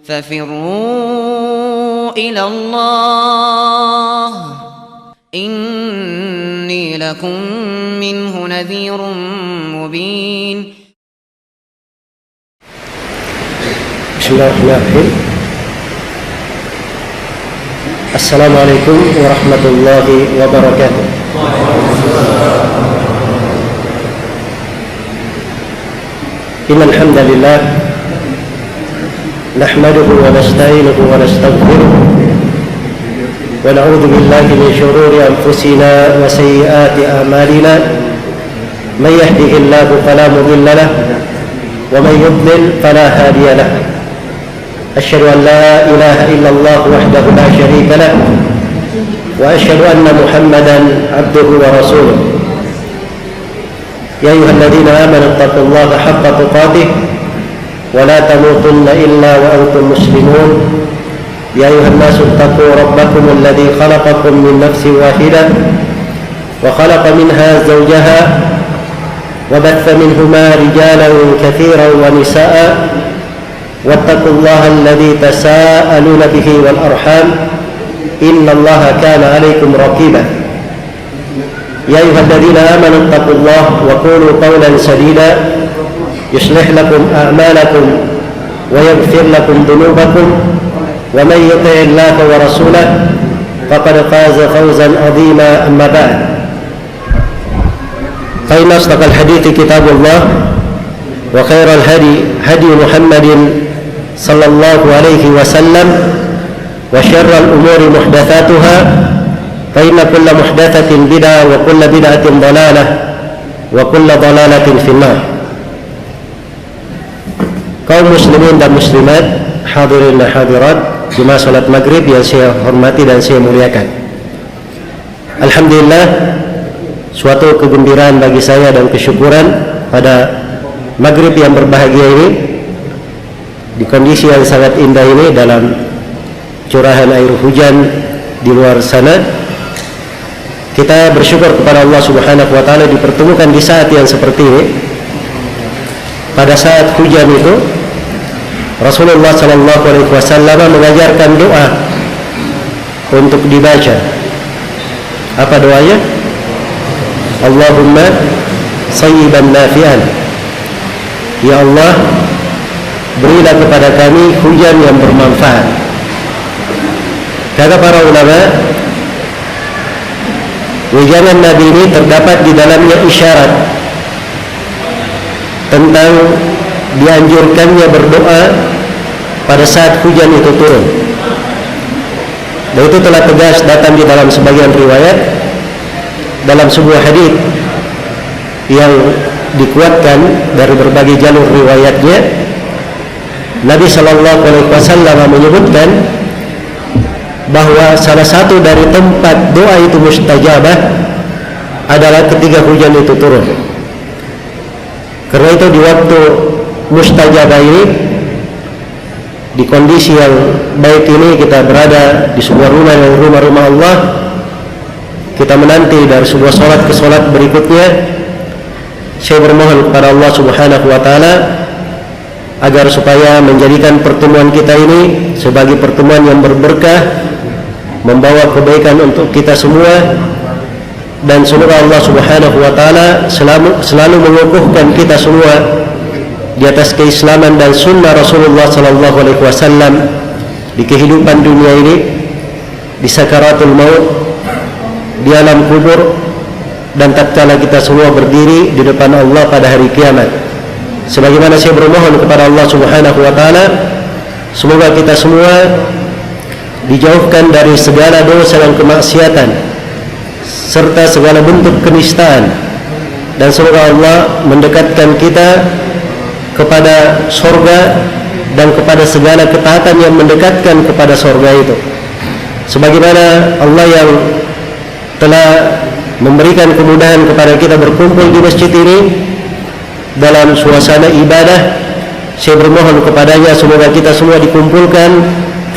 ففروا إلى الله إني لكم منه نذير مبين. بسم الله الرحمن الرحيم. السلام عليكم ورحمة الله وبركاته. إن الحمد لله نحمده ونستعينه ونستغفره ونعوذ بالله من شرور أنفسنا وسيئات أعمالنا. من يهده الله فلا مضل له ومن يضلل فلا هادي له. أشهد أن لا إله إلا الله وحده لا شريك له وأشهد أن محمدا عبده ورسوله. يا أيها الذين آمنوا اتقوا الله حق تقاته ولا تموتن إلا وأنتم مسلمون. يا أيها الناس اتقوا ربكم الذي خلقكم من نفس واحدة وخلق منها زوجها وبث منهما رجالا كثيرا ونساء واتقوا الله الذي تساءلون به والأرحام إن الله كان عليكم رقيبا. يا أيها الذين آمنوا اتقوا الله وقولوا قولا سديدا يصلح لكم أعمالكم ويغفر لكم ذنوبكم ومن يطع الله ورسوله فقد فاز فوزا عظيما. أما بعد فإن أصدق الحديث كتاب الله وخير الهدي هدي محمد صلى الله عليه وسلم وشر الأمور محدثاتها فإن كل محدثة بدعة وكل بدعة ضلالة وكل ضلالة في النار. Kaum muslimin dan muslimat, hadirin dan hadirat, jemaah salat maghrib yang saya hormati dan saya muliakan. Alhamdulillah, suatu kegembiraan bagi saya dan kesyukuran pada maghrib yang berbahagia ini, di kondisi yang sangat indah ini, dalam curahan air hujan di luar sana, kita bersyukur kepada Allah Subhanahu wa taala dipertemukan di saat yang seperti ini. Pada saat hujan itu, Rasulullah sallallahu alaihi wasallam mengajarkan doa untuk dibaca. Apa doanya? Allahumma sayyiban nafi'an. Ya Allah, berilah kepada kami hujan yang bermanfaat. Kata para ulama, wejangan Nabi ini terdapat di dalamnya isyarat tentang dianjurkannya berdoa pada saat hujan itu turun. Dan itu telah tegas datang di dalam sebagian riwayat, dalam sebuah hadis yang dikuatkan dari berbagai jalur riwayatnya. Nabi sallallahu alaihi wasallam menyebutkan bahwa salah satu dari tempat doa itu mustajabah adalah ketika hujan itu turun. Karena itu di waktu mustajabah ini, di kondisi yang baik ini, kita berada di sebuah rumah yang rumah-rumah Allah, kita menanti dari sebuah sholat ke sholat berikutnya. Saya bermohon kepada Allah Subhanahu wa taala agar supaya menjadikan pertemuan kita ini sebagai pertemuan yang berberkah, membawa kebaikan untuk kita semua, dan semoga Allah Subhanahu wa taala selalu mengukuhkan kita semua di atas keislaman dan sunnah Rasulullah sallallahu alaihi wasallam di kehidupan dunia ini, di sakaratul maut, di alam kubur, dan tatkala kita semua berdiri di depan Allah pada hari kiamat. Sebagaimana saya bermohon kepada Allah Subhanahu wa taala, semoga kita semua dijauhkan dari segala dosa dan kemaksiatan serta segala bentuk kenistaan, dan semoga Allah mendekatkan kita kepada surga dan kepada segala ketaatan yang mendekatkan kepada surga itu. Sebagaimana Allah yang telah memberikan kemudahan kepada kita berkumpul di masjid ini dalam suasana ibadah, saya bermohon kepadanya semoga kita semua dikumpulkan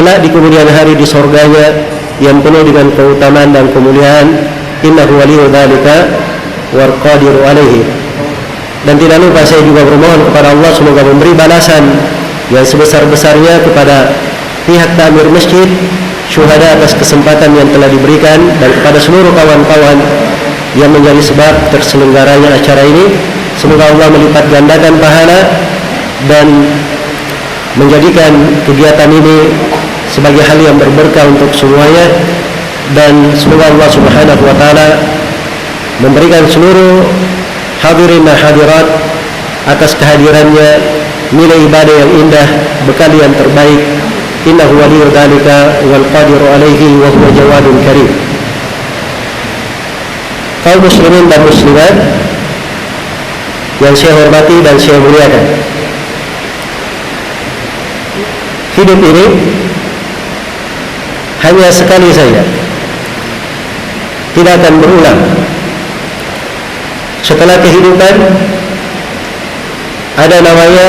kelak di kemudian hari di surganya yang penuh dengan keutamaan dan kemuliaan. Innahu waliyyu dzalika wal qadiru alaihi. Dan tidak lupa saya juga bermohon kepada Allah semoga memberi balasan yang sebesar-besarnya kepada pihak takmir masjid, syuhada atas kesempatan yang telah diberikan, dan kepada seluruh kawan-kawan yang menjadi sebab terselenggaranya acara ini. Semoga Allah melipat gandakan pahala dan menjadikan kegiatan ini sebagai hal yang berberkah untuk semuanya, dan semoga Allah Subhanahu wa taala memberikan seluruh hadirin dan hadirat atas kehadirannya nilai ibadah yang indah, bekal yang terbaik. Innahu waliyyu dzalika wal qadiru alaihi wa huwa jawadun karim. Kaum muslimin dan muslimat yang saya hormati dan saya muliakan, hidup ini hanya sekali saja, tidak akan berulang. Setelah kehidupan ada namanya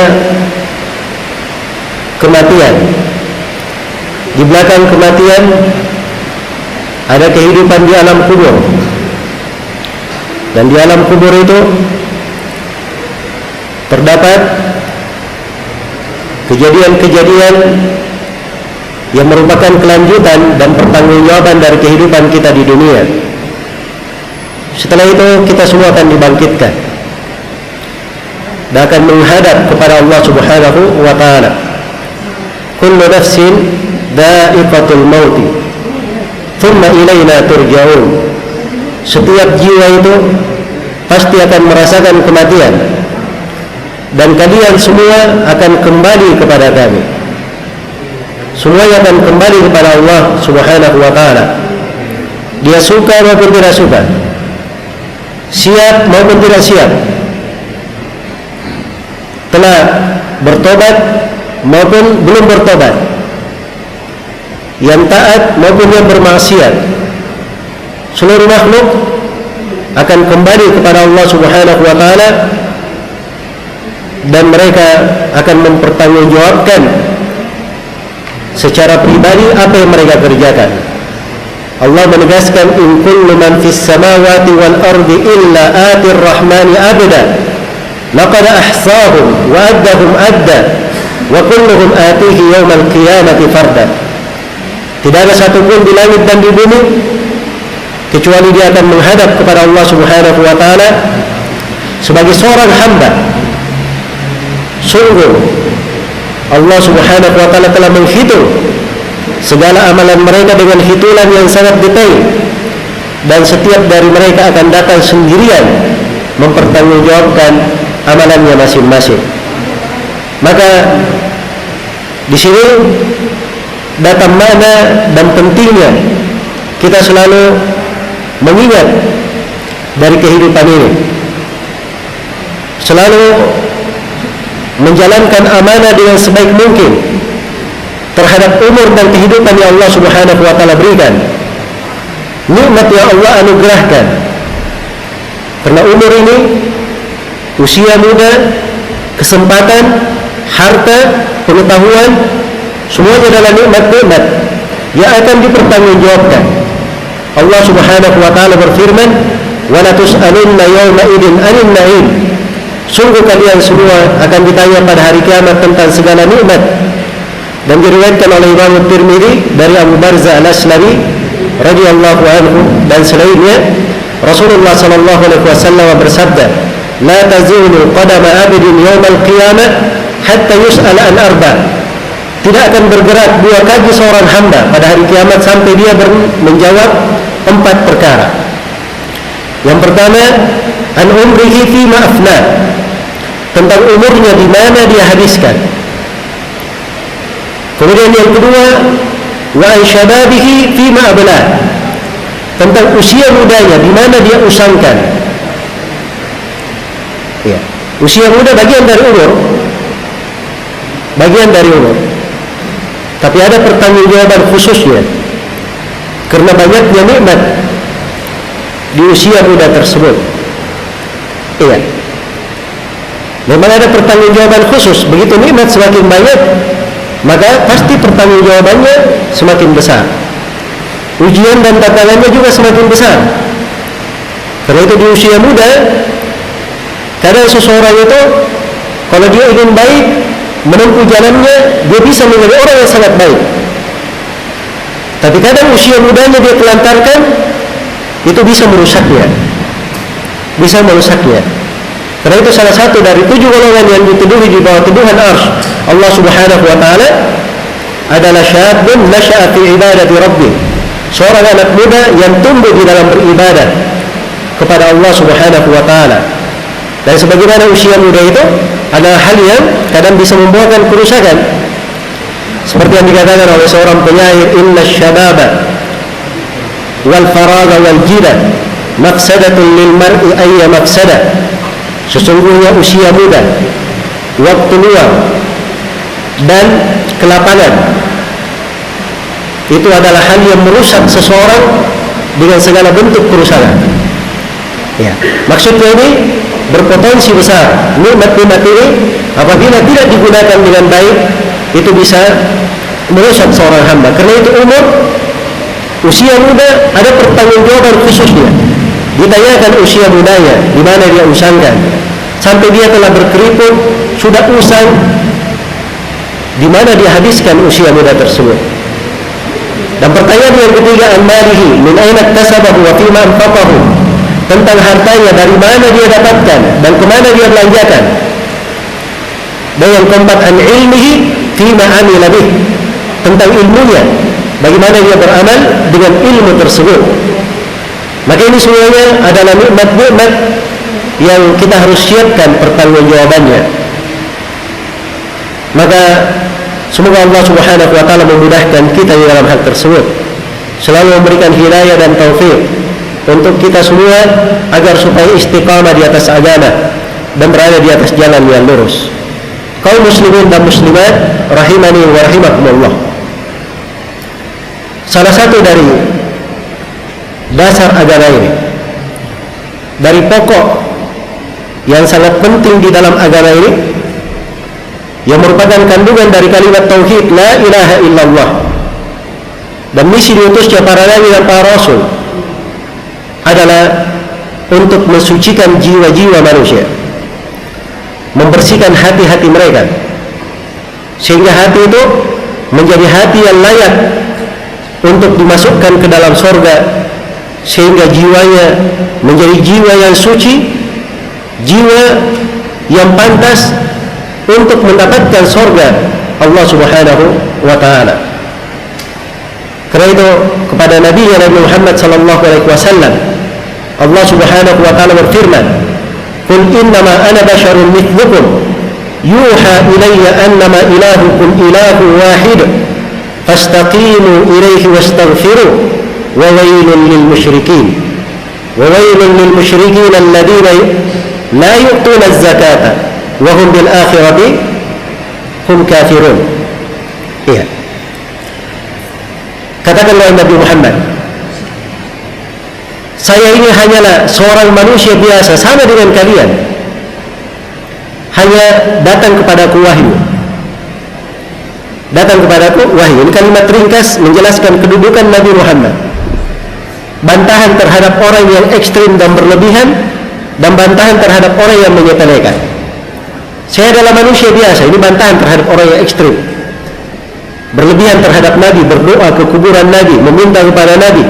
kematian. Di belakang kematian ada kehidupan di alam kubur. Dan di alam kubur itu terdapat kejadian-kejadian yang merupakan kelanjutan dan pertanggungjawaban dari kehidupan kita di dunia. Setelah itu kita semua akan dibangkitkan dan akan menghadap kepada Allah Subhanahu wa taala. Kullu nafsin dha'iqatul maut, thumma ilaina turja'un. Setiap jiwa itu pasti akan merasakan kematian, dan kalian semua akan kembali kepada kami. Semuanya akan kembali kepada Allah Subhanahu wa taala. Dia suka maupun tidak suka, siap maupun tidak siap, telah bertobat maupun belum bertobat, yang taat maupun yang bermaksiat, seluruh makhluk akan kembali kepada Allah Subhanahu wa taala, dan mereka akan mempertanggungjawabkan secara pribadi apa yang mereka kerjakan. Allah menegaskan, in kullu man fis samawati wal ardi illa atir rahmani abda laqad ahsahum wa addahum adda wa kulluhum atihi yaumal qiyamati farda. Tidak ada satupun di langit dan di bumi kecuali dia akan menghadap kepada Allah Subhanahu wa taala sebagai seorang hamba. Sungguh Allah Subhanahu wa taala telah menghitung segala amalan mereka dengan hitungan yang sangat detail, dan setiap dari mereka akan datang sendirian mempertanggungjawabkan amalannya masing-masing. Maka di sini datang makna dan pentingnya kita selalu mengingat dari kehidupan ini, selalu menjalankan amanah dengan sebaik mungkin terhadap umur dan kehidupan yang Allah Subhanahu wa taala berikan, nikmat yang Allah anugerahkan. Karena umur ini, usia muda, kesempatan, harta, pengetahuan, semuanya adalah nikmat-nikmat yang akan dipertanggungjawabkan. Allah Subhanahu wa taala berfirman, "Wa la tus'alunna yawma idzin 'anil na'im." Sungguh kalian semua akan ditanya pada hari kiamat tentang segala nikmat. Dan diriwayatkan oleh Imam Tirmidzi dari Abu Barzah Al-Aslami radhiyallahu anhu dan selainnya, Rasulullah sallallahu alaihi wasallam bersabda, "La tazulu qadama 'abdin yawmal qiyamah hatta yus'al an arba." Tidak akan bergerak dua kaki seorang hamba pada hari kiamat sampai dia menjawab 4 perkara. Yang pertama, an umrihi fima afna, tentang umurnya di mana dia habiskan. Kemudian yang kedua, wa an syababihi fima abla, tentang usia mudanya di mana dia usangkan. Ya, usia muda bagian dari umur, tapi ada pertanggungjawaban khususnya karena banyaknya nikmat di usia muda tersebut. Iya, memang ada pertanggungjawaban khusus. Begitu nikmat semakin banyak, maka pasti pertanggungjawabannya semakin besar. Ujian dan tantangannya juga semakin besar. Karena itu di usia muda, kadang seseorang itu kalau dia ingin baik, menempuh jalannya, dia bisa menjadi orang yang sangat baik. Tapi kadang usia mudanya dia telantarkan, itu bisa merusaknya. Karena itu salah satu dari 7 golongan yang dituduhi di bawah tuduhan arsy Allah Subhanahu wa taala adalah syabun nasha'a fi ibadati rabbih. Seorang anak muda yang tumbuh di dalam beribadah kepada Allah Subhanahu wa taala. Dan sebagaimana usia muda itu adalah hal yang kadang bisa membawakan kerusakan. Seperti yang dikatakan oleh seorang penyair, inna syababa wal faraga wal jida mafsadatun lil mar'i ayya mafsadah. Sesungguhnya usia muda, waktu luang, dan kelapangan itu adalah hal yang merusak seseorang dengan segala bentuk kerusakan. Ya, maksudnya ini berpotensi besar. Nikmat-nikmat ini apabila tidak digunakan dengan baik, itu bisa merusak seorang hamba. Karena itu usia muda ada pertanggungjawaban khususnya. Ditanyakan usia mudanya, di mana dia usangkan, sampai dia telah berkeriput, sudah usang, di mana dia habiskan usia muda tersebut. Dan pertanyaan yang ketiga, an-malihi min aina iktasabahu wa fima anfaqahu, tentang hartanya, dari mana dia dapatkan dan kemana dia belanjakan. Dan yang keempat, an ilmihi fima amila bih, tentang ilmunya, bagaimana dia beramal dengan ilmu tersebut. Maka ini semuanya adalah nikmat-nikmat yang kita harus siapkan pertanggungjawabannya. Maka semoga Allah Subhanahu wa taala memudahkan kita di dalam hal tersebut, selalu memberikan hidayah dan taufik untuk kita semua agar supaya istiqamah di atas agama dan berada di atas jalan yang lurus. Kaum muslimin dan muslimat rahimani wa rahimakumullah. Salah satu dari dasar agama ini, dari pokok yang sangat penting di dalam agama ini, yang merupakan kandungan dari kalimat tauhid la ilaha illallah, dan misi diutusnya para nabi dan para rasul adalah untuk mensucikan jiwa-jiwa manusia, membersihkan hati-hati mereka, sehingga hati itu menjadi hati yang layak untuk dimasukkan ke dalam surga, sehingga jiwanya menjadi jiwa yang suci, jiwa yang pantas untuk mendapatkan surga Allah Subhanahu wa taala. Karena itu kepada Nabi Muhammad sallallahu alaihi wasallam Allah Subhanahu wa taala berfirman, "Qul innama ana basyarun mithlukum yuha ilayya annama ilahukum ilahu wahid fastaqimu ilayhi wastaghfiru wa wailun lil musyrikin alladhina la yu'tuna az-zakata wa hum bil akhirati hum kafirun." Iya. Katakanlah Nabi Muhammad, saya ini hanyalah seorang manusia biasa sama dengan kalian, hanya datang kepadaku wahyu. Ini kalimat ringkas menjelaskan kedudukan Nabi Muhammad, bantahan terhadap orang yang ekstrim dan berlebihan, dan bantahan terhadap orang yang menyepelekan. Saya adalah manusia biasa, ini bantahan terhadap orang yang ekstrim, berlebihan terhadap Nabi, berdoa ke kuburan Nabi, meminta kepada Nabi.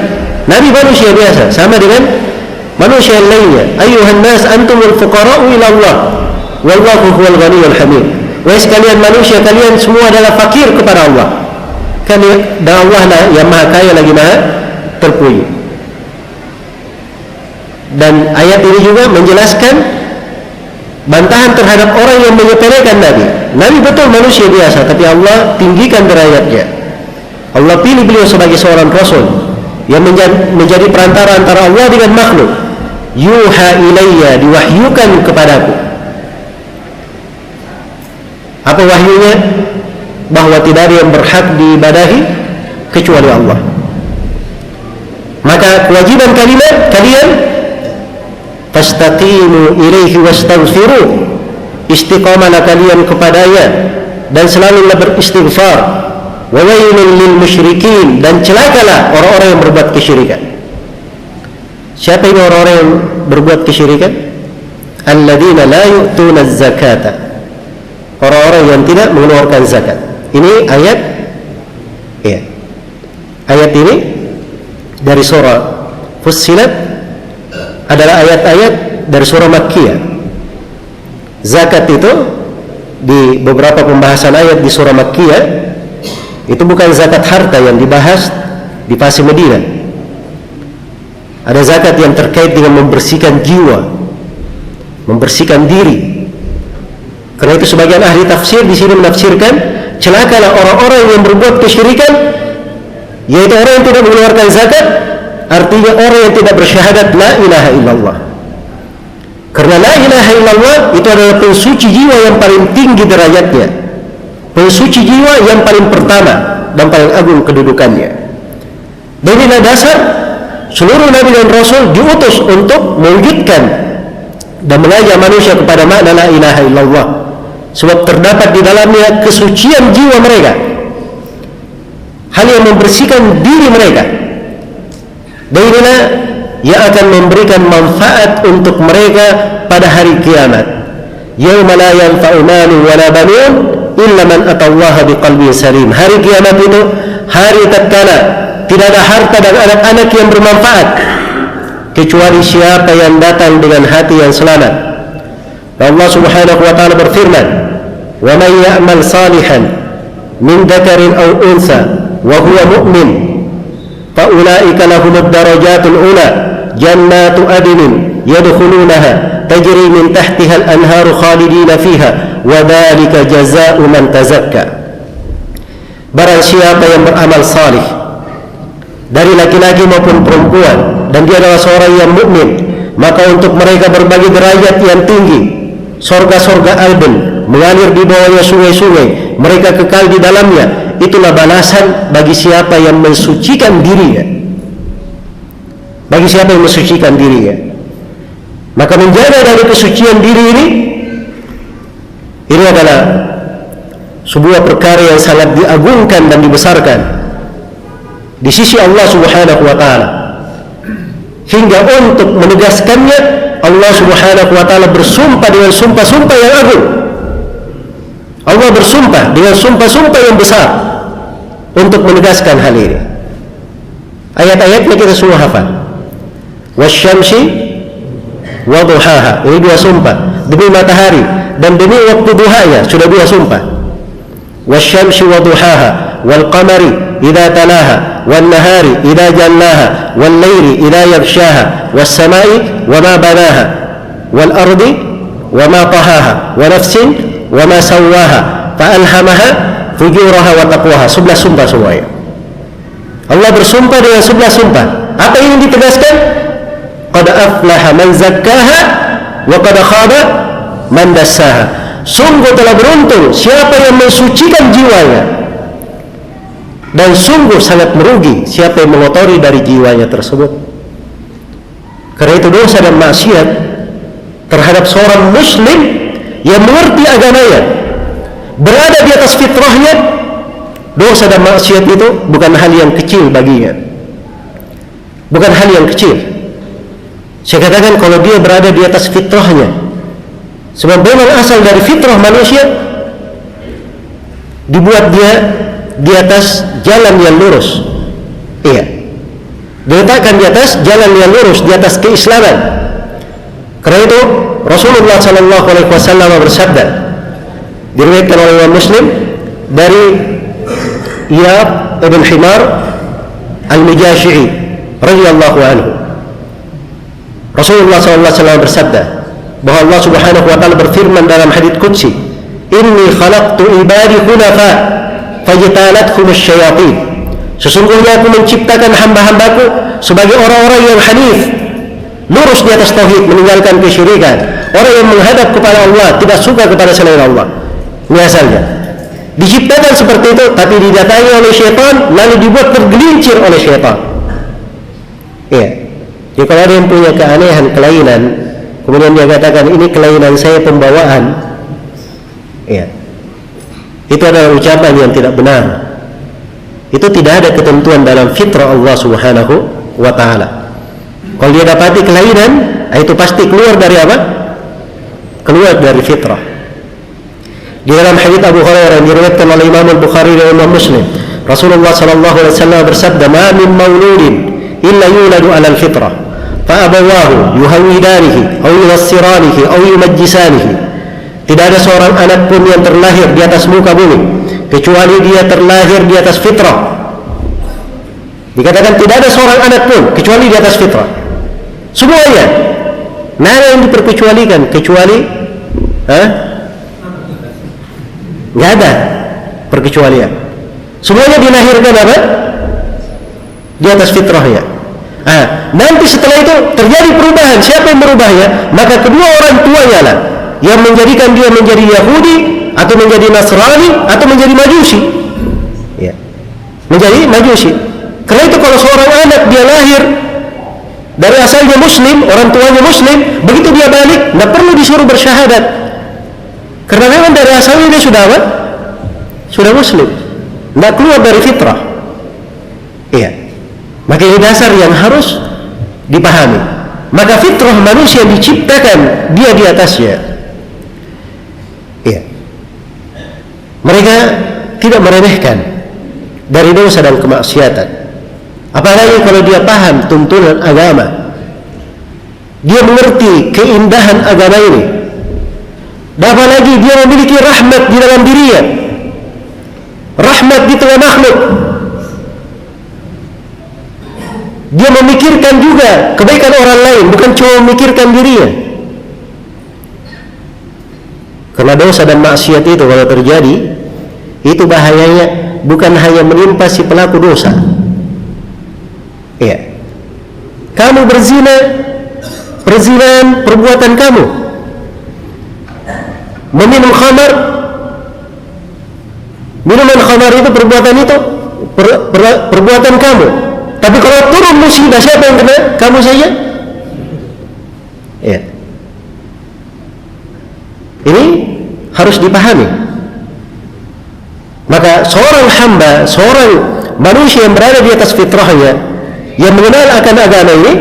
Nabi manusia biasa sama dengan manusia yang lainnya. Ayyuhan nas antumul fuqara'u ila Allah wallahu huwal ghaniyyul hamid. Wahai sekalian manusia, kalian semua adalah fakir kepada Allah, dan Allah lah yang maha kaya lagi maha terpuji. Dan ayat ini juga menjelaskan bantahan terhadap orang yang menyepelekan Nabi. Nabi betul manusia biasa, tapi Allah tinggikan derajatnya. Allah pilih beliau sebagai seorang rasul yang menjadi perantara antara Allah dengan makhluk. Yuha ilayya, diwahyukan kepadaku. Apa wahyunya? Bahwa tidak ada yang berhak diibadahi kecuali Allah. Maka kewajiban kalian fastaqimu ilaihi wastaghfiru, istiqamalah kalian kepadanya dan selalulah beristighfar. Wa wailul lil musyrikin, dan celakalah orang-orang yang berbuat kesyirikan. Siapa ini orang-orang yang berbuat kesyirikan? Alladzina la yu'tuna az-zakata, orang-orang yang tidak mengeluarkan zakat. Ini ayat, ya, ayat ini dari surah Fussilat adalah ayat-ayat dari surah Makkiyah. Zakat itu di beberapa pembahasan ayat di surah Makkiyah itu bukan zakat harta yang dibahas di fase Madinah. Ada zakat yang terkait dengan membersihkan jiwa, membersihkan diri. Karena itu sebagian ahli tafsir di sini menafsirkan celakalah orang-orang yang berbuat kesyirikan, yaitu orang yang tidak mengeluarkan zakat, artinya orang yang tidak bersyahadat la ilaha illallah. Karena la ilaha illallah itu adalah pensuci jiwa yang paling tinggi derajatnya, pensuci jiwa yang paling pertama dan paling agung kedudukannya. Dan inilah dasar seluruh nabi dan rasul diutus untuk mewujudkan dan mengajak manusia kepada makna la ilaha illallah, sebab terdapat di dalamnya kesucian jiwa mereka, hal yang membersihkan diri mereka. Dan inilah yang akan memberikan manfaat untuk mereka pada hari kiamat. Yauma la yanfa'u malun wala banun illa man atallaha biqalbin salim. Hari kiamat itu hari tatkala tidak ada harta dan anak-anak yang bermanfaat kecuali siapa yang datang dengan hati yang selamat. Allah Subhanahu wa taala berfirman, "Wa man ya'mal salihan min dzakarin aw unsa wa huwa mu'min fa ulaika lahumud darajatul ula jannatu adnin yadkhulunaha tajri min tahtiha al-anharu khalidina fiha wa dzalika jazaa'u man tazakka." Barang siapa yang beramal salih dari laki-laki maupun perempuan dan dia adalah seorang yang mukmin, maka untuk mereka berbagi derajat yang tinggi, sorga-sorga Alden mengalir di bawahnya sungai-sungai, mereka kekal di dalamnya. Itulah balasan bagi siapa yang mensucikan dirinya, bagi siapa yang mensucikan dirinya. Maka menjaga dari kesucian diri ini adalah sebuah perkara yang sangat diagungkan dan dibesarkan di sisi Allah Subhanahu wa taala. Hingga untuk menegaskannya, Allah Subhanahu wa taala bersumpah dengan sumpah-sumpah yang agung. Allah bersumpah dengan sumpah-sumpah yang besar untuk menegaskan hal ini. Ayat-ayatnya kita semua hafal. Wasyamsi wa duhaha. Ini dua sumpah, demi matahari dan demi waktu duhanya, sudah dua sumpah. Wasyamsi wa duhaha wal qamari idza talaha wan nahari idza jallaha wal laili idza yaghshaha was samai wama banaha wal ardi wama tahaha wa nafsin wama sawwaha fa alhamaha fujuraha wa taqwaha. 11 sumpah semuanya. Allah bersumpah dengan 11 sumpah. Apa yang ditegaskan? Qad aflaha man zakkaha wa qad khaba man dassaha. Sungguh telah beruntung siapa yang mensucikan jiwanya, dan sungguh sangat merugi siapa yang mengotori dari jiwanya tersebut. Karena itu dosa dan maksiat terhadap seorang muslim yang mengerti agamanya, berada di atas fitrahnya, dosa dan maksiat itu bukan hal yang kecil baginya, bukan hal yang kecil. Saya katakan kalau dia berada di atas fitrahnya, sebab memang asal dari fitrah manusia dibuat dia di atas jalan yang lurus. Iya, diletakkan di atas jalan yang lurus, di atas keislaman. Karena itu Rasulullah SAW bersabda, diriwayatkan oleh Imam Muslim dari Iyad ibn Himar al-Mujashi'i radhiyallahu anhu. Rasulullah SAW bersabda bahwa Allah Subhanahu wa taala berfirman dalam hadits qudsi, "Inni khalaqtu ibadi hunafa fajtalathum asyayatin." Sesungguhnya aku menciptakan hamba-hambaku sebagai orang-orang yang hanif, lurus di atas tauhid, meninggalkan kesyirikan, orang yang menghadap kepada Allah, tidak suka kepada selain Allah. Ini asalnya. Diciptakan seperti itu, tapi didatangi oleh syaitan, lalu dibuat tergelincir oleh syaitan. Iya. Jadi kalau ada yang punya keanehan, kelainan, kemudian dia katakan ini kelainan saya pembawaan, iya, itu adalah ucapan yang tidak benar. Itu tidak ada ketentuan dalam fitrah Allah Subhanahu wa taala. Kalau dia dapati kelainan, itu pasti keluar dari apa? Keluar dari fitrah. Di dalam hadits Abu Hurairah yang diriwayatkan oleh Imam Al-Bukhari dan Imam Muslim, Rasulullah sallallahu alaihi wasallam bersabda, "Ma min mauludin illa yuladu 'ala al-fitrah, fa abawahu yuhawidanihi aw yunassiranihi aw yumajjisanihi." Tidak ada seorang anak pun yang terlahir di atas muka bumi kecuali dia terlahir di atas fitrah. Dikatakan tidak ada seorang anak pun kecuali di atas fitrah. Semuanya. Nah, ada yang diperkecualikan kecuali nggak ada perkecualian. Semuanya dilahirkan apa? Di atas fitrahnya. Nanti setelah itu terjadi perubahan. Siapa yang merubahnya? Maka kedua orang tuanya lah yang menjadikan dia menjadi Yahudi atau menjadi Nasrani atau menjadi Majusi. Ya. Menjadi Majusi. Karena itu kalau seorang anak dia lahir dari asalnya Muslim, orang tuanya Muslim, begitu dia balik, tidak perlu disuruh bersyahadat. Karena memang dari asalnya dia sudah apa? Sudah Muslim. Tidak keluar dari fitrah. Iya. Maka ini dasar yang harus dipahami. Maka fitrah manusia diciptakan dia di atasnya. Iya. Mereka tidak meremehkan dari dosa dan kemaksiatan. Apalagi kalau dia paham tuntunan agama, dia mengerti keindahan agama ini, dan apalagi dia memiliki rahmat di dalam dirinya, rahmat di tengah makhluk. Dia memikirkan juga kebaikan orang lain, bukan cuma memikirkan dirinya. Karena dosa dan maksiat itu kalau terjadi, itu bahayanya bukan hanya menimpa si pelaku dosa. Ya. Kamu berzina, perzinahan perbuatan kamu. Meminum khamar, minuman khamar itu perbuatan itu perbuatan kamu. Tapi kalau turun musibah, siapa yang kena? Kamu saja. Ya. Ini harus dipahami. Maka seorang hamba, seorang manusia yang berada di atas fitrahnya, yang mengenal akan agama ini,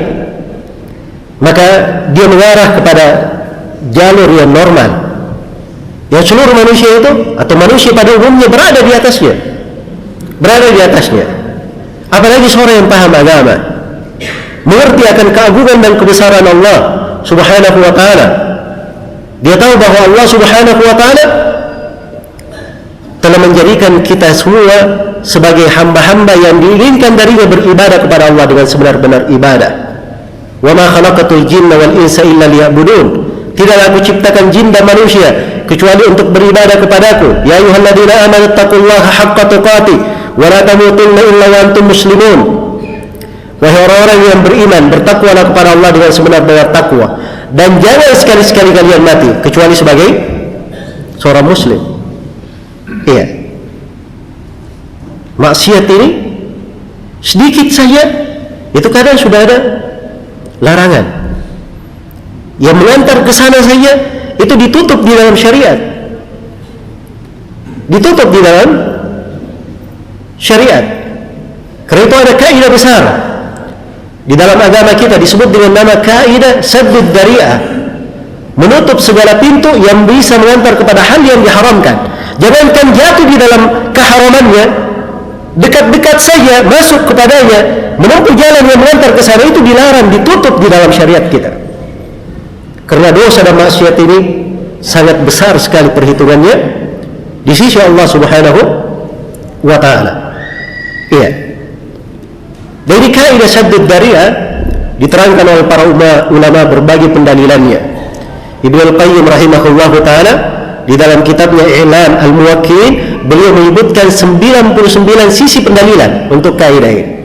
maka dia mengarah kepada jalur yang normal, yang seluruh manusia itu atau manusia pada umumnya berada di atasnya, apalagi seorang yang paham agama, mengerti akan keagungan dan kebesaran Allah Subhanahu wa ta'ala. Dia tahu bahwa Allah Subhanahu wa ta'ala telah menjadikan kita semua sebagai hamba-hamba yang diinginkan darinya beribadah kepada Allah dengan sebenar-benar ibadah. Wa ma khalaqatul jinna wal insa illa liya'budun. Tidaklah aku ciptakan jin dan manusia kecuali untuk beribadah kepadaku. Ya ayyuhalladzina amanu taqullaha haqqa tuqatih wa la tamutunna illa wa antum muslimun. Wahai orang-orang yang beriman, bertakwalah kepada Allah dengan sebenar-benar takwa, dan jangan sekali-sekali kalian mati kecuali sebagai seorang muslim. Iya. Maksiat ini sedikit saja itu kadang sudah ada larangan yang mengantar ke sana saja, itu ditutup di dalam syariat, Karena itu ada kaidah besar di dalam agama kita disebut dengan nama kaidah saddud dzari'ah, menutup segala pintu yang bisa mengantar kepada hal yang diharamkan. Jangankan jatuh di dalam keharamannya, dekat-dekat saja masuk kepadanya, menempuh jalan yang mengantar ke sana, itu dilarang, ditutup di dalam syariat kita. Karena dosa dan maksiat ini sangat besar sekali perhitungannya di sisi Allah Subhanahu wa ta'ala. Iya. Dari kaidah saddud dzari'ah diterangkan oleh para ulama berbagai pendalilannya. Ibnu Al-Qayyim rahimahullahu ta'ala di dalam kitabnya I'lam Al-Muwakki'in, beliau menyebutkan 99 sisi pendalilan untuk kaidah ini.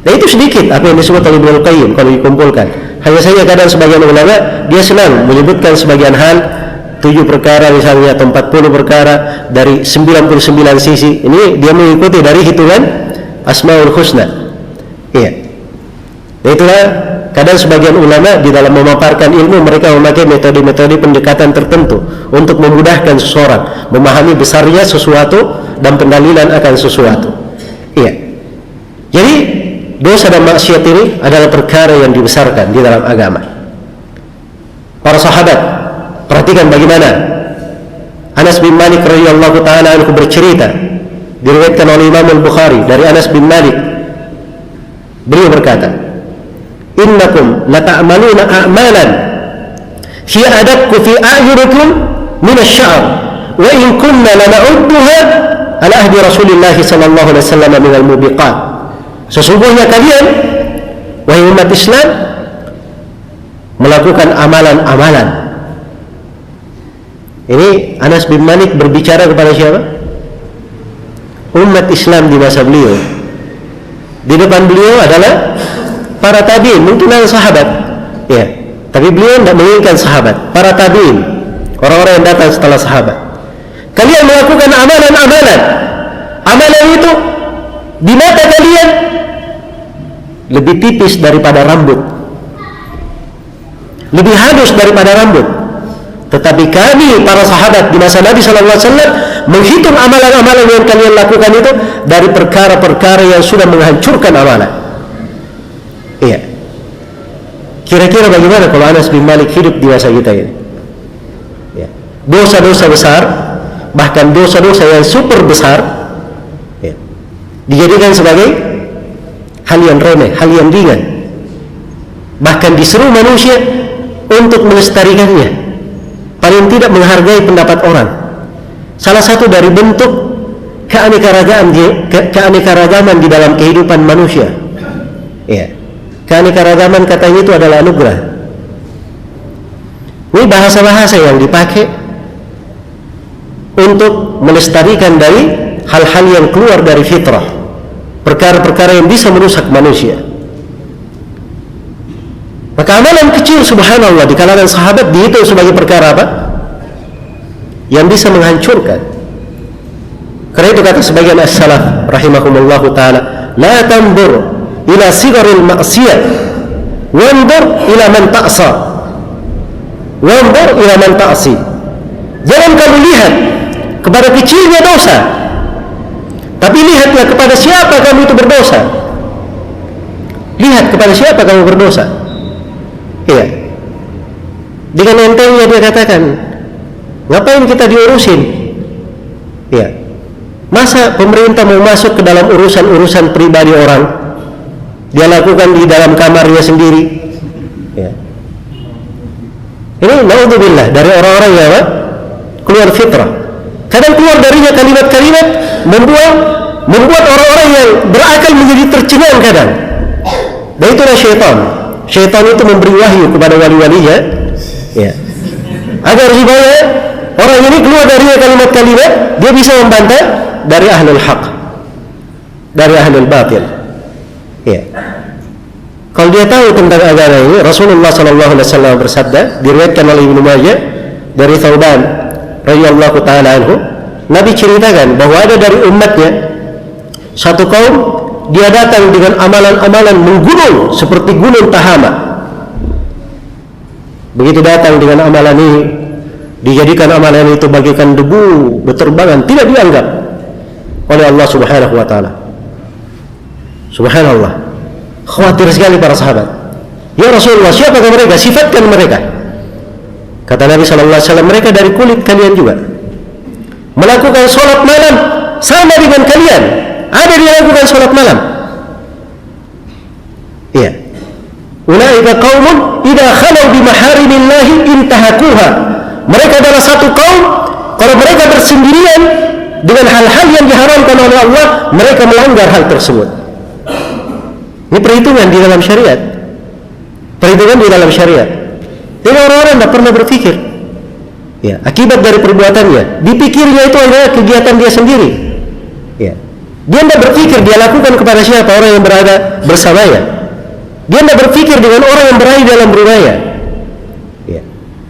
Dan itu sedikit apa yang disebut oleh Ibnu Al-Qayyim kalau dikumpulkan. Hanya saja kadang sebagian ulama dia senang menyebutkan sebagian hal, 7 perkara misalnya atau 40 perkara dari 99 sisi. Ini dia mengikuti dari hitungan Asmaul Husna. Iya. Dan itulah kadang sebagian ulama di dalam memaparkan ilmu, mereka memakai metode-metode pendekatan tertentu untuk memudahkan seseorang memahami besarnya sesuatu dan pendalilan akan sesuatu. Iya. Jadi dosa dan maksiat ini adalah perkara yang dibesarkan di dalam agama. Para sahabat perhatikan bagaimana Anas bin Malik radhiyallahu taala anhu bercerita, diriwayatkan oleh Imam Al-Bukhari dari Anas bin Malik. Beliau berkata, "Innakum lata'maluna a'malan hiya adakku fi a'yunikum min asy-sya'r, wa in kunna lana'udduha ala ahdi Rasulillah sallallahu alaihi wasallam min al-mubiqat." Sesungguhnya kalian, wahai umat Islam, melakukan amalan-amalan. Ini Anas bin Malik berbicara kepada siapa? Umat Islam di masa beliau. Di depan beliau adalah para tabi'in, mungkin ada sahabat, ya. Tapi beliau tidak menginginkan sahabat, para tabi'in, orang-orang yang datang setelah sahabat. Kalian melakukan amalan-amalan. Amalan itu di mata kalian lebih tipis daripada rambut, lebih halus daripada rambut. Tetapi kami para sahabat di masa Nabi SAW menghitung amalan-amalan yang kalian lakukan itu dari perkara-perkara yang sudah menghancurkan amalan. Iya. Kira-kira bagaimana kalau Anas bin Malik hidup di masa kita ini? Ya. Dosa-dosa besar, bahkan dosa-dosa yang super besar, ya, dijadikan sebagai hal yang remeh, hal yang ringan. Bahkan diseru manusia untuk melestarikannya, paling tidak menghargai pendapat orang. Salah satu dari bentuk keanekaragaman di dalam kehidupan manusia, ya, keanekaragaman katanya itu adalah anugerah. Ini bahasa-bahasa yang dipakai untuk melestarikan dari hal-hal yang keluar dari fitrah, perkara-perkara yang bisa merusak manusia. Maka amalan kecil subhanallah di kalangan sahabat dihitung sebagai perkara apa? Yang bisa menghancurkan. Karena itu kata sebagian as-salaf rahimahumullahu ta'ala, la tanzur ila sigharil ma'siyah, wanzur ila man ta'sa, wanzur ila man ta'si. Jangan kamu lihat kepada kecilnya dosa, tapi lihatlah kepada siapa kamu itu berdosa. Lihat kepada siapa kamu berdosa. Iya. Dengan entengnya dia katakan, ngapain kita diurusin? Iya. Masa pemerintah mau masuk ke dalam urusan-urusan pribadi orang? Dia lakukan di dalam kamarnya sendiri. Iya. Ini naudzubillah dari orang-orang yang keluar fitrah. Kadang keluar darinya kalimat-kalimat membuat orang-orang yang berakal menjadi tercengang kadang. Dan itulah syaitan. Syaitan itu memberi wahyu kepada wali-walinya, ya, agar supaya orang ini keluar dari kalimat-kalimat, dia bisa membantah dari ahlul haq, dari ahlul batil. Ya. Kalau dia tahu tentang agama ini, Rasulullah SAW bersabda, diriwayatkan oleh Ibnu Majah dari Thauban radhiyallahu taala anhu, Nabi ceritakan bahwa ada dari umatnya satu kaum, dia datang dengan amalan-amalan menggunung seperti gunung Tahama. Begitu datang dengan amalan ini, dijadikan amalan itu bagaikan debu berterbangan, tidak dianggap oleh Allah Subhanahu wa taala. Subhanallah. Khawatir sekali para sahabat. Ya Rasulullah, siapakah mereka? Sifatkan mereka. Kata Nabi sallallahu alaihi wasallam, mereka dari kulit kalian juga. Melakukan salat malam sama dengan kalian. Ada dia lakukan salat malam. Iya. Ulaika qaumun idza khalu bi maharimillahi intahakuha. Mereka adalah satu kaum, kalau mereka bersendirian dengan hal-hal yang diharamkan oleh Allah, mereka melanggar hal tersebut. Ini perhitungan di dalam syariat. Perhitungan di dalam syariat. Jadi orang-orang tidak pernah berpikir, ya, akibat dari perbuatannya. Dipikirnya itu adalah kegiatan dia sendiri. Ya. Dia tidak berpikir dia lakukan kepada siapa orang yang berada bersamanya. Dia tidak berpikir dengan orang yang berada dalam rumahnya. Ya.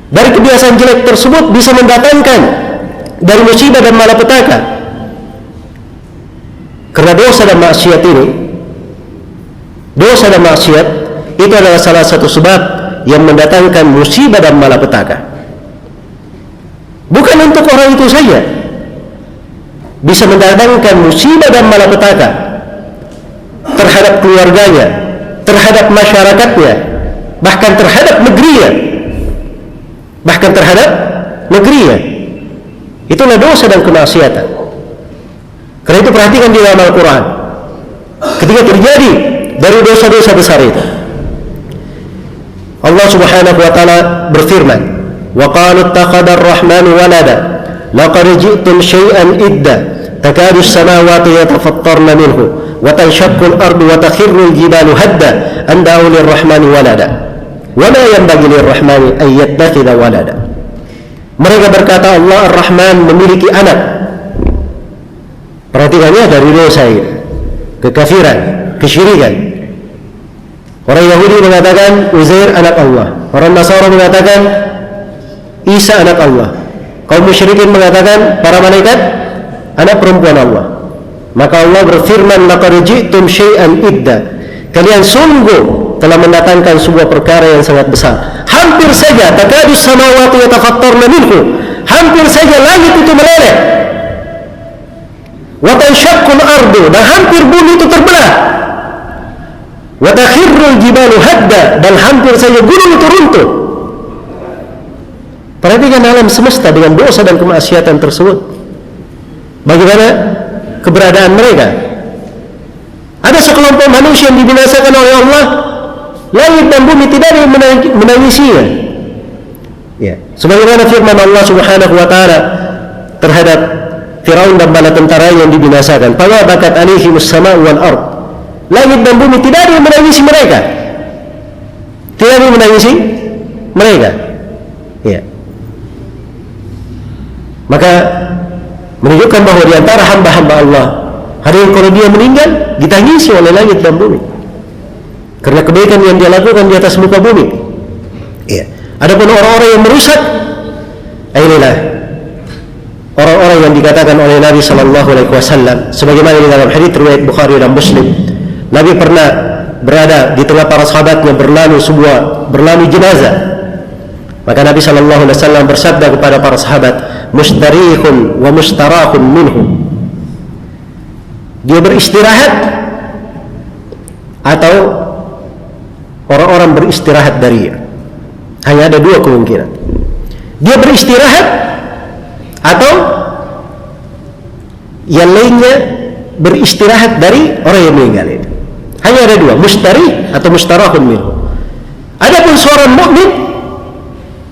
Dari kebiasaan jelek tersebut bisa mendatangkan dari musibah dan malapetaka. Karena dosa dan maksiat ini, dosa dan maksiat itu adalah salah satu sebab yang mendatangkan musibah dan malapetaka. Bukan untuk orang itu saja, bisa mendatangkan musibah dan malapetaka terhadap keluarganya, terhadap masyarakatnya, bahkan terhadap negerinya. Itulah dosa dan kemaksiatan. Karena itu perhatikan di dalam Al-Quran, ketika terjadi dari dosa-dosa besar itu, Allah Subhanahu wa taala berfirman, "Wa qalu ittakhadha ar-rahmanu walada, laqad ji'tum syai'an idda, takadu as-samawati yatafattarna minhu, wa tanshaqqu al-ardu wa takhirru al-jibalu hadda, an da'u lir-rahmani walada, wa ma yanbaghi lir-rahmani an yattakhidha walada." Mereka berkata Allah Ar-Rahman memiliki anak. Perhatikannya dari dosa ini, kekafiran, kesyirikan. Orang Yahudi mengatakan Uzair anak Allah, orang Nasara mengatakan Isa anak Allah, kaum musyrikin mengatakan para malaikat anak perempuan Allah. Maka Allah berfirman, laqad ji'tum syai'an idda, kalian sungguh telah mendatangkan sebuah perkara yang sangat besar. Hampir saja takadu samawati yatafattarna minhu, hampir saja langit itu meleleh, wa tanshaqqul ardu, dan hampir bumi itu terbelah, wa takhirrul jibalu hadda, dan hampir saja gunung itu runtuh. Perhatikan alam semesta dengan dosa dan kemaksiatan tersebut, bagaimana keberadaan mereka. Ada sekelompok manusia yang dibinasakan oleh Allah, langit dan bumi tidak ada yang menangisinya. Ya, sebagaimana firman Allah Subhanahu wa taala terhadap Firaun dan bala tentara yang dibinasakan, "Fama bakat alaihimus sama'u wal ard." Langit dan bumi tidak ada yang menangisi mereka. Tidak ada yang menangisi mereka. Ya. Maka menunjukkan bahwa di antara hamba-hamba Allah ada yang kalau dia meninggal ditangisi oleh langit dan bumi karena kebaikan yang dia lakukan di atas muka bumi. Ya. Adapun orang-orang yang merusak, inilah orang-orang yang dikatakan oleh Nabi sallallahu alaihi wasallam sebagaimana di dalam hadis riwayat Bukhari dan Muslim. Nabi pernah berada di tengah para sahabatnya berlalu jenazah. Maka Nabi sallallahu alaihi wasallam bersabda kepada para sahabat, "Mustarihun wa mustarahun minhu." Dia beristirahat atau orang-orang beristirahat darinya. Hanya ada dua kemungkinan. Dia beristirahat atau yang lainnya beristirahat dari orang yang meninggal itu. Hanya ada dua, mustari atau mustarahun minhu. Adapun seorang mukmin,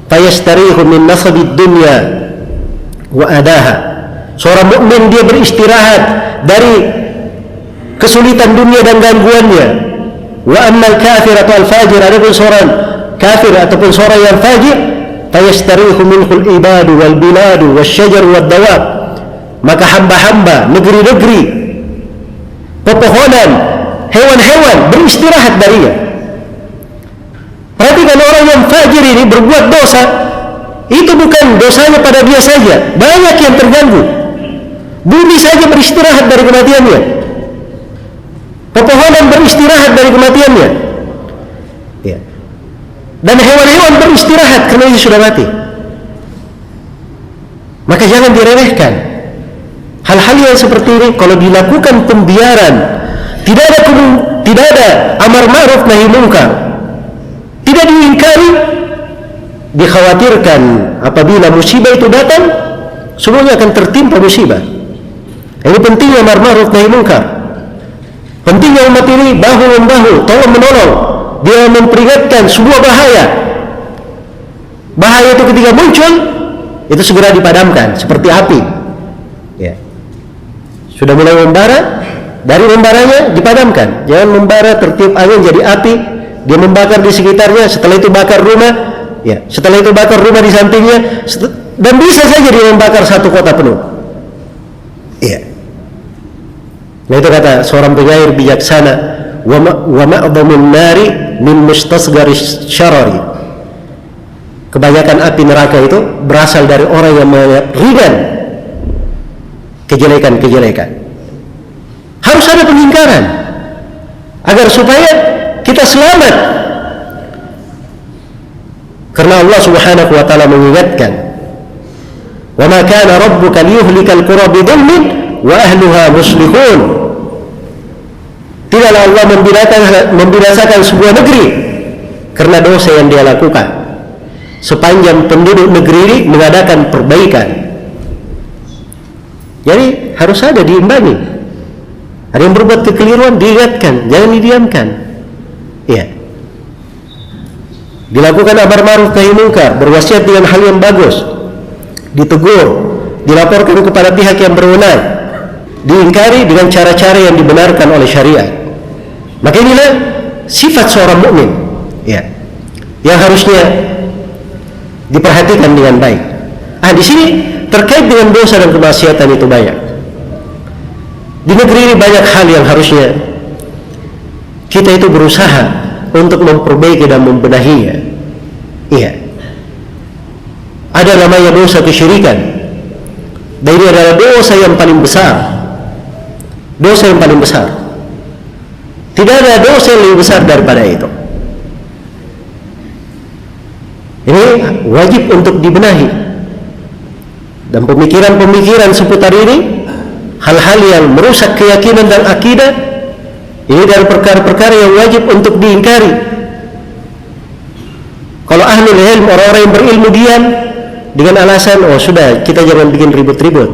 fayastarihu min nasabid dunya wa adaha. Seorang mukmin dia beristirahat dari kesulitan dunia dan gangguannya. Wa ammal kafir atau al-fajir, adapun seorang kafir ataupun seorang yang fajir, fayastarihu minhul ibadu wal biladu wasyajar wad dawab. Maka hamba-hamba, negeri-negeri, pepohonan, hewan-hewan beristirahat darinya. Perhatikan orang yang fajir ini berbuat dosa, itu bukan dosanya pada dia saja, banyak yang terganggu. Bumi saja beristirahat dari kematiannya, pepohonan beristirahat dari kematiannya, ya. Dan hewan-hewan beristirahat karena itu sudah mati. Maka jangan diremehkan hal-hal yang seperti ini. Kalau dilakukan pembiaran, tidak ada amar ma'ruf nahi munkar, tidak diingkari, dikhawatirkan apabila musibah itu datang semuanya akan tertimpa musibah. Ini pentingnya amar ma'ruf nahi munkar. Pentingnya umat ini bahu-membahu, tolong menolong. Dia memperingatkan sebuah bahaya. Bahaya itu ketika muncul, itu segera dipadamkan seperti api. Ya. Sudah mulai membara, dari membaranya dipadamkan. Jangan membara tertiup angin jadi api, dia membakar di sekitarnya, setelah itu bakar rumah, ya. Setelah itu bakar rumah di sampingnya, dan bisa saja dia membakar satu kota penuh. Iya. Nah itu kata seorang penyair bijaksana, wa ma'dhamun nari min mustasgharis syarari. Kebanyakan api neraka itu berasal dari orang yang melihat ringan kejelekan-kejelekan. Harus ada pengingkaran agar supaya kita selamat. Karena Allah Subhanahu wa taala mengingatkan, "Wa ma kana rabbuka liyuhlikal qura bidhulmin wa ahluha muslihun." Tidaklah Allah membinasakan sebuah negeri karena dosa yang dia lakukan, sepanjang penduduk negeri ini mengadakan perbaikan. Jadi harus ada diimbangi. Ada yang berbuat kekeliruan, diingatkan, jangan didiamkan. Iya. Dilakukan amar ma'ruf nahi munkar, berwasiat dengan hal yang bagus, ditegur, dilaporkan kepada pihak yang berwenang, diingkari dengan cara-cara yang dibenarkan oleh syariat. Maka inilah sifat seorang mukmin, ya, yang harusnya diperhatikan dengan baik. Di sini terkait dengan dosa dan kemaksiatan itu banyak. Di negeri ini banyak hal yang harusnya kita itu berusaha untuk memperbaiki dan membenahinya. Iya. Ada namanya dosa kesyirikan. Dan ini adalah dosa yang paling besar. Dosa yang paling besar. Tidak ada dosa yang lebih besar daripada itu. Ini wajib untuk dibenahi. Dan pemikiran-pemikiran seputar ini, hal-hal yang merusak keyakinan dan akidah, ini dari perkara-perkara yang wajib untuk diingkari. Kalau ahli ilmu, orang-orang yang berilmu diam dengan alasan, oh sudah, kita jangan bikin ribut-ribut,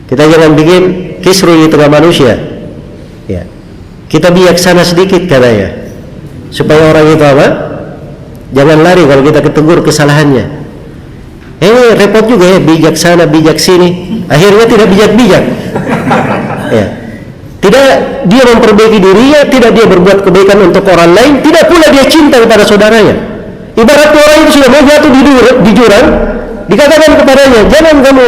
kita jangan bikin kisruh di tengah manusia, ya, kita bijaksana sedikit katanya, supaya orang itu apa? Jangan lari kalau kita ketegur kesalahannya. Repot juga ya, bijaksana, bijak sini, akhirnya tidak bijak-bijak. Ya. Tidak dia memperbaiki dirinya, tidak dia berbuat kebaikan untuk orang lain, tidak pula dia cinta kepada saudaranya. Ibarat orang itu sudah mau jatuh di jurang, dikatakan kepadanya, jangan kamu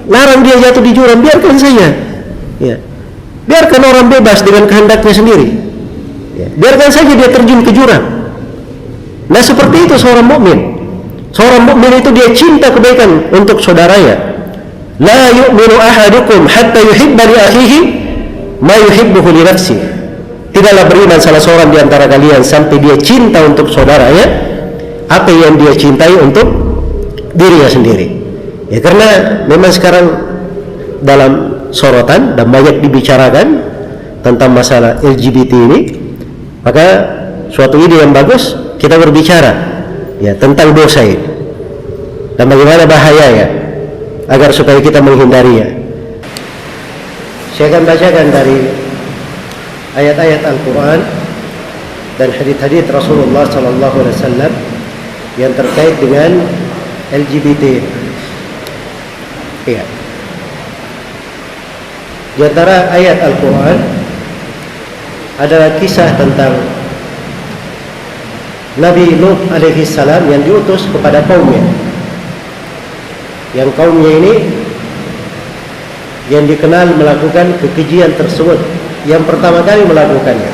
larang dia jatuh di jurang, biarkan saja. Ya. Biarkan orang bebas dengan kehendaknya sendiri. Ya. Biarkan saja dia terjun ke jurang. Nah, seperti itu seorang mukmin. Seorang mukmin itu dia cinta kebaikan untuk saudaranya. La yu'minu ahadukum hatta yuhibba li akhihi ma yuhibbuhu li nafsihi. Tidaklah beriman salah seorang di antara kalian sampai dia cinta untuk saudaranya apa yang dia cintai untuk dirinya sendiri. Ya, karena memang sekarang dalam sorotan dan banyak dibicarakan tentang masalah LGBT ini, maka suatu ide yang bagus kita berbicara ya tentang dosa ini dan bagaimana bahayanya agar supaya kita menghindarinya. Saya akan bacakan dari ayat-ayat Al-Quran dan hadits-hadits Rasulullah SAW yang terkait dengan LGBT. Ya. Di antara ayat Al-Quran adalah kisah tentang Nabi Nuh alaihi salam yang diutus kepada kaumnya. Yang kaumnya ini yang dikenal melakukan kekejian tersebut, yang pertama kali melakukannya.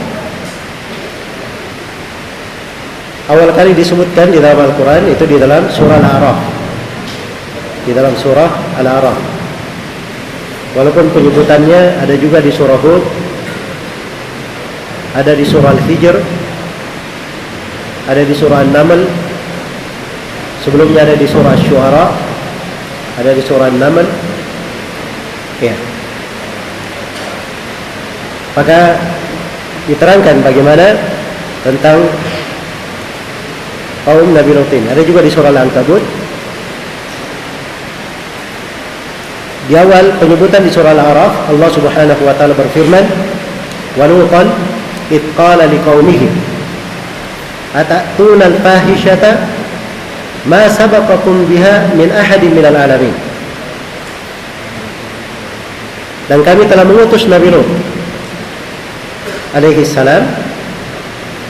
Awal kali disebutkan di dalam Al-Quran itu di dalam surah Al-A'raf. Di dalam surah Al-A'raf. Walaupun penyebutannya ada juga di surah Hud, ada di surah Al-Hijr, ada di surah An-Naml, sebelumnya ada di surah Asy-Syu'ara, ada di surah An-Naml. Ya. Maka diterangkan bagaimana tentang kaum Nabi Nuh. Ada juga di surah Al-Ankabut. Di awal penyebutan di surah Al-A'raf, Allah Subhanahu wa taala berfirman, "Wa Lutan id qala liqaumihi atatuna al-fahishata ma sabaqakum biha min ahadin minal alamin." Dan kami telah mengutus Nabi Nuh alaihi salam.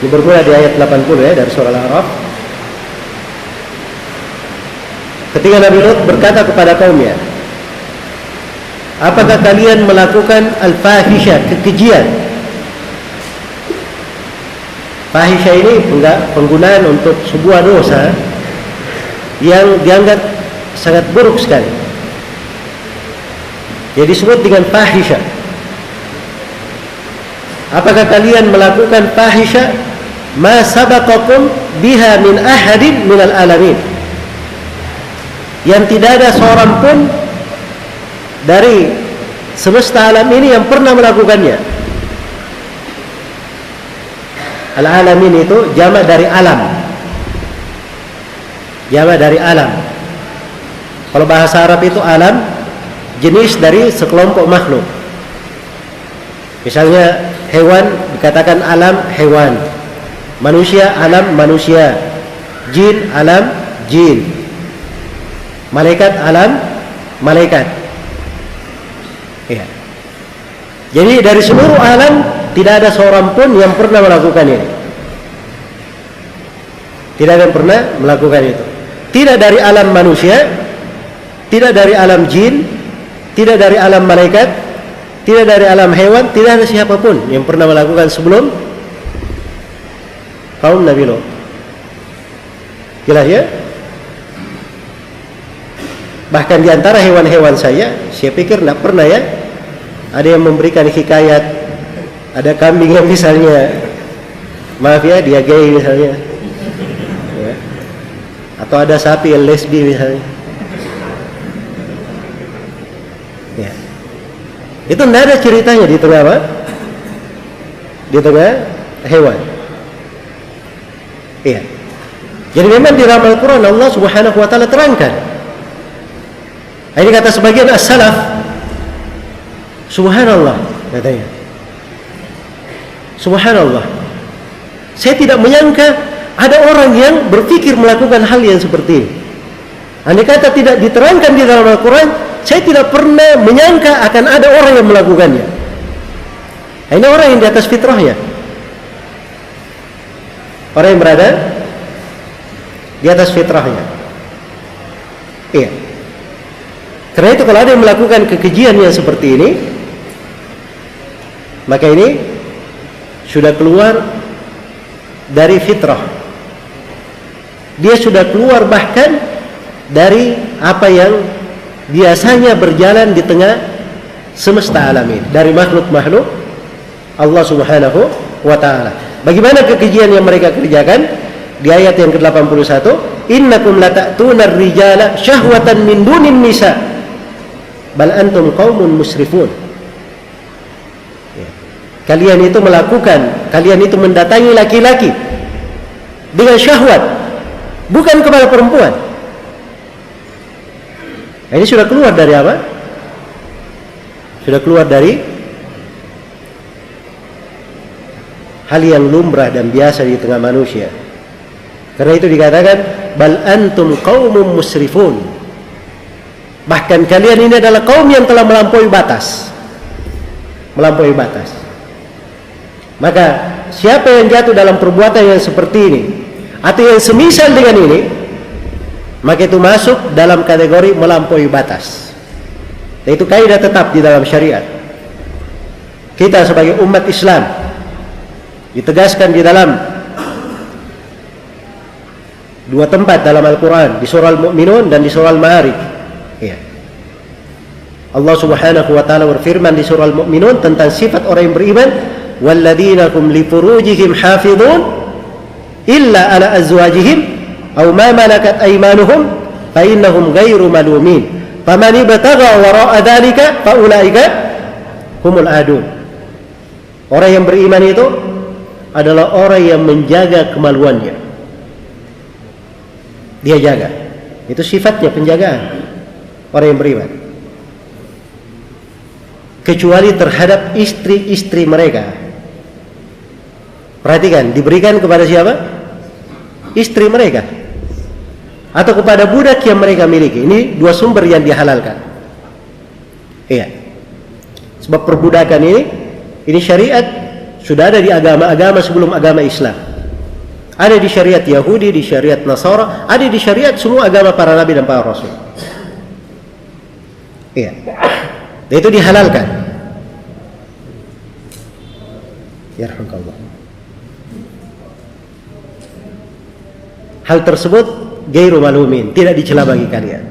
Ini bermula di ayat 80 ya dari surah Al-A'raf. Ketika Nabi Nuh berkata kepada kaumnya, apakah kalian melakukan al-fahisha, kekejian? Fahisha ini penggunaan untuk sebuah dosa yang dianggap sangat buruk sekali. Jadi disebut dengan fahisha. Apakah kalian melakukan fahisha ma sabaqakum biha min ahadin minal alamin, yang tidak ada seorang pun dari semesta alam ini yang pernah melakukannya. Al-alamin itu jamak dari alam. Jamak dari alam. Kalau bahasa Arab itu alam jenis dari sekelompok makhluk. Misalnya hewan dikatakan alam hewan, manusia alam manusia, jin alam jin, malaikat alam malaikat. Ya. Jadi dari seluruh alam tidak ada seorang pun yang pernah melakukan ini. Tidak ada yang pernah melakukan itu. Tidak dari alam manusia, tidak dari alam jin, tidak dari alam malaikat, tidak dari alam hewan, tidak ada siapapun yang pernah melakukan sebelum kaum Nabi Nuh. Jelas ya? Bahkan di antara hewan-hewan saya pikir tidak pernah ya ada yang memberikan hikayat, ada kambing yang misalnya, maaf ya, dia gay misalnya, ya. Atau ada sapi yang lesbi misalnya. Ya. Itu tidak ada ceritanya di tengah apa? Di tengah hewan. Iya. Jadi memang di dalam Al-Quran Allah Subhanahu wa Ta'ala terangkan. Ini kata sebagian as-salaf, subhanallah katanya. Subhanallah. Saya tidak menyangka ada orang yang berpikir melakukan hal yang seperti ini. Andai kata tidak diterangkan di dalam Al-Quran, saya tidak pernah menyangka akan ada orang yang melakukannya. Ini orang yang di atas fitrahnya, orang yang berada di atas fitrahnya. Iya. Karena itu kalau ada yang melakukan kekejian yang seperti ini, maka ini sudah keluar dari fitrah. Dia sudah keluar bahkan dari apa yang biasanya berjalan di tengah semesta alam ini, dari makhluk-makhluk Allah Subhanahu wa Ta'ala. Bagaimana kekejian yang mereka kerjakan? Di ayat yang ke-81, innakum lata'tunar rijala syahwatan min dunin nisa bal antum qaumun musrifun. Ya. Kalian itu melakukan, kalian itu mendatangi laki-laki dengan syahwat, bukan kepada perempuan. Ini sudah keluar dari apa? Sudah keluar dari hal yang lumrah dan biasa di tengah manusia. Karena itu dikatakan bal antum qaumum musrifun. Bahkan kalian ini adalah kaum yang telah melampaui batas. Melampaui batas. Maka siapa yang jatuh dalam perbuatan yang seperti ini atau yang semisal dengan ini, maka itu masuk dalam kategori melampaui batas. Dan itu kaidah tetap di dalam syariat. Kita sebagai umat Islam ditegaskan di dalam dua tempat dalam Al-Quran, di surah Al-Mu'minun dan di surah Al-Ma'arij. Ya. Allah Subhanahu wa Ta'ala berfirman di surah Al-Mu'minun tentang sifat orang yang beriman, walladzina hum li furujihim hafidhun illa ala azwajihim aw ma malakat aymanuhum fa innahum ghairu malumin faman ibtagha wara'a dzalika fa ulaika humul adun. Orang yang beriman itu adalah orang yang menjaga kemaluannya. Dia jaga. Itu sifatnya penjagaan orang yang beriman. Kecuali terhadap istri-istri mereka. Perhatikan, diberikan kepada siapa? Istri mereka. Atau kepada budak yang mereka miliki. Ini dua sumber yang dihalalkan. Iya. Sebab perbudakan ini syariat sudah ada di agama-agama sebelum agama Islam. Ada di syariat Yahudi, di syariat Nasara, ada di syariat semua agama para nabi dan para rasul. Iya. Itu dihalalkan. Yarhamukallah. Hal tersebut ghairu malumin, tidak dicela bagi kalian.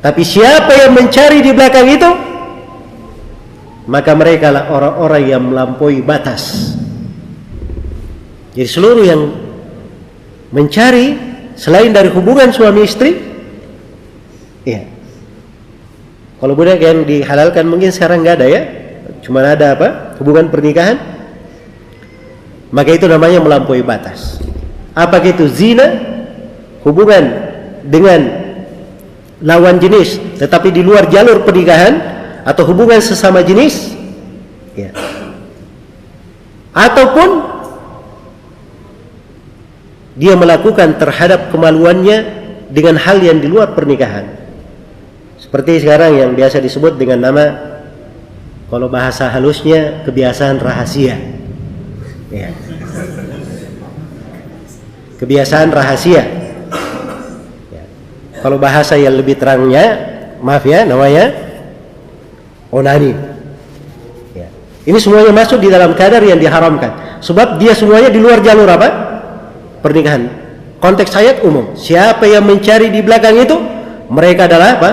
Tapi siapa yang mencari di belakang itu, maka mereka lah orang-orang yang melampaui batas. Jadi seluruh yang mencari selain dari hubungan suami istri, ya. Kalau budak yang dihalalkan mungkin sekarang nggak ada ya, cuma ada apa? Hubungan pernikahan, maka itu namanya melampaui batas. Apakah itu zina, hubungan dengan lawan jenis, tetapi di luar jalur pernikahan atau hubungan sesama jenis, ya. Ataupun dia melakukan terhadap kemaluannya dengan hal yang di luar pernikahan, seperti sekarang yang biasa disebut dengan nama, kalau bahasa halusnya, kebiasaan rahasia, ya. Kebiasaan rahasia, ya. Kalau bahasa yang lebih terangnya, maaf ya, namanya onani, ya. Ini semuanya masuk di dalam kadar yang diharamkan, sebab dia semuanya di luar jalur apa? Pernikahan. Konteks ayat umum, siapa yang mencari di belakang itu, mereka adalah apa?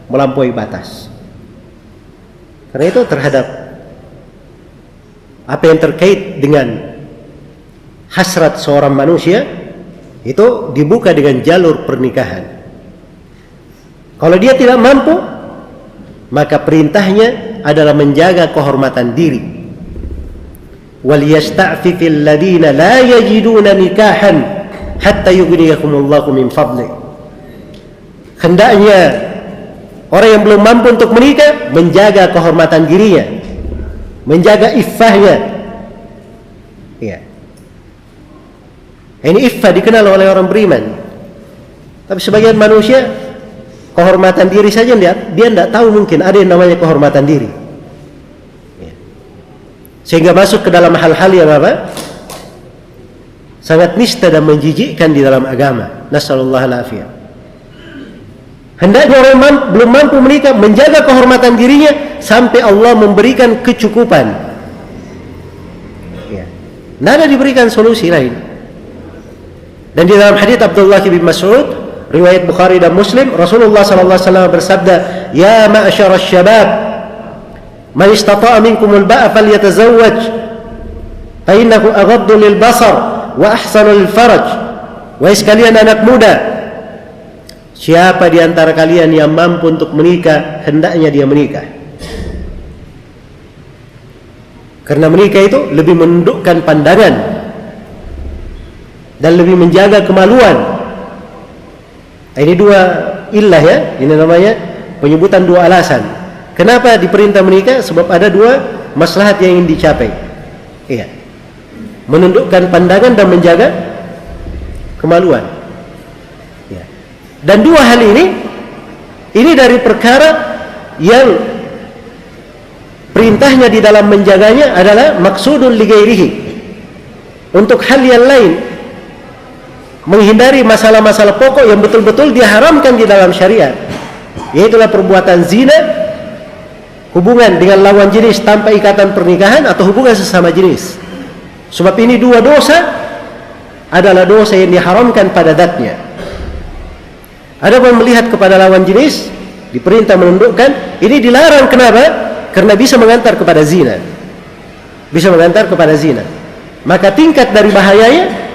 Melampaui batas. Karena itu terhadap apa yang terkait dengan hasrat seorang manusia itu dibuka dengan jalur pernikahan. Kalau dia tidak mampu, maka perintahnya adalah menjaga kehormatan diri. Wal yasta'fifil ladina la yajiduna nikahan hatta yughniyahumullahu min fadli. Hendaknya orang yang belum mampu untuk menikah menjaga kehormatan dirinya, menjaga iffahnya, ya. Ini iffah dikenal oleh orang beriman. Tapi sebagian manusia kehormatan diri saja dia tidak tahu, mungkin ada yang namanya kehormatan diri, ya. Sehingga masuk ke dalam hal-hal yang apa? Sangat nista dan menjijikkan di dalam agama. Nasallallahu alaihi. Hendaknya orang belum mampu menikah menjaga kehormatan dirinya sampai Allah memberikan kecukupan, ya. Tidak ada diberikan solusi lain. Dan di dalam hadits Abdullah bin Mas'ud, riwayat Bukhari dan Muslim, Rasulullah sallallahu alaihi wasallam bersabda, "Ya ma'syaras syabab, man istata'a minkumul ba'a falyatazawwaj, fa innahu aghaddu lil basar wa ahsanu lil faraj." Wahai sekalian anak muda, siapa di antara kalian yang mampu untuk menikah, hendaknya dia menikah. Karena menikah itu lebih menundukkan pandangan dan lebih menjaga kemaluan. Ini dua illah, ya. Ini namanya penyebutan dua alasan. Kenapa diperintah menikah? Sebab ada dua maslahat yang ingin dicapai. Iya. Menundukkan pandangan dan menjaga kemaluan. Ya. Dan dua hal ini dari perkara yang perintahnya di dalam menjaganya adalah maksudun li ghairihi. Untuk hal yang lain, menghindari masalah-masalah pokok yang betul-betul diharamkan di dalam syariat, yaitulah perbuatan zina, hubungan dengan lawan jenis tanpa ikatan pernikahan, atau hubungan sesama jenis. Sebab ini dua dosa adalah dosa yang diharamkan pada zatnya. Adapun melihat kepada lawan jenis diperintah menundukkan, ini dilarang. Kenapa? Karena bisa mengantar kepada zina. Bisa mengantar kepada zina. Maka tingkat dari bahayanya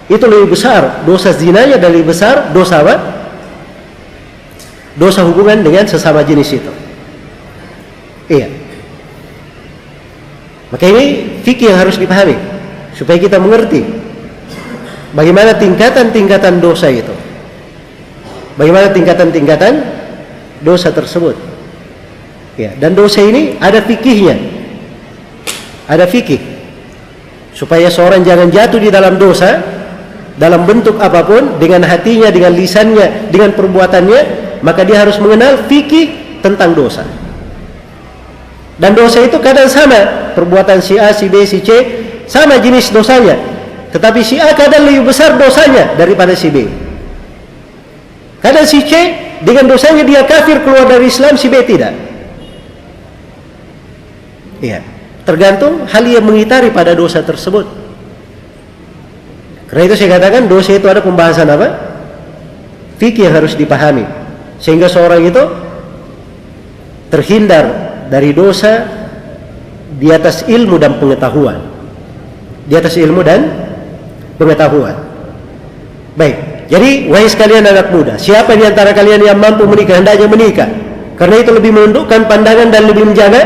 itu lebih besar, dosa zinanya, dan lebih besar dosa apa? Dosa hubungan dengan sesama jenis itu. Iya. Maka ini fikih yang harus dipahami supaya kita mengerti bagaimana tingkatan-tingkatan dosa itu. Bagaimana tingkatan-tingkatan dosa tersebut. Ya, dan dosa ini ada fikihnya. Ada fikih. Supaya seorang jangan jatuh di dalam dosa dalam bentuk apapun, dengan hatinya, dengan lisannya, dengan perbuatannya, maka dia harus mengenal fikih tentang dosa. Dan dosa itu kadang sama, perbuatan si A, si B, si C sama jenis dosanya, tetapi si A kadang lebih besar dosanya daripada si B. Kadang si C dengan dosanya dia kafir, keluar dari Islam, si B tidak. Iya, tergantung hal yang mengitari pada dosa tersebut. Karena itu saya katakan dosa itu ada pembahasan apa? Fikih yang harus dipahami, sehingga seorang itu terhindar dari dosa di atas ilmu dan pengetahuan. Di atas ilmu dan pengetahuan. Baik, jadi wahai sekalian anak muda, siapa di antara kalian yang mampu menikah, hendaknya menikah. Karena itu lebih menundukkan pandangan dan lebih menjaga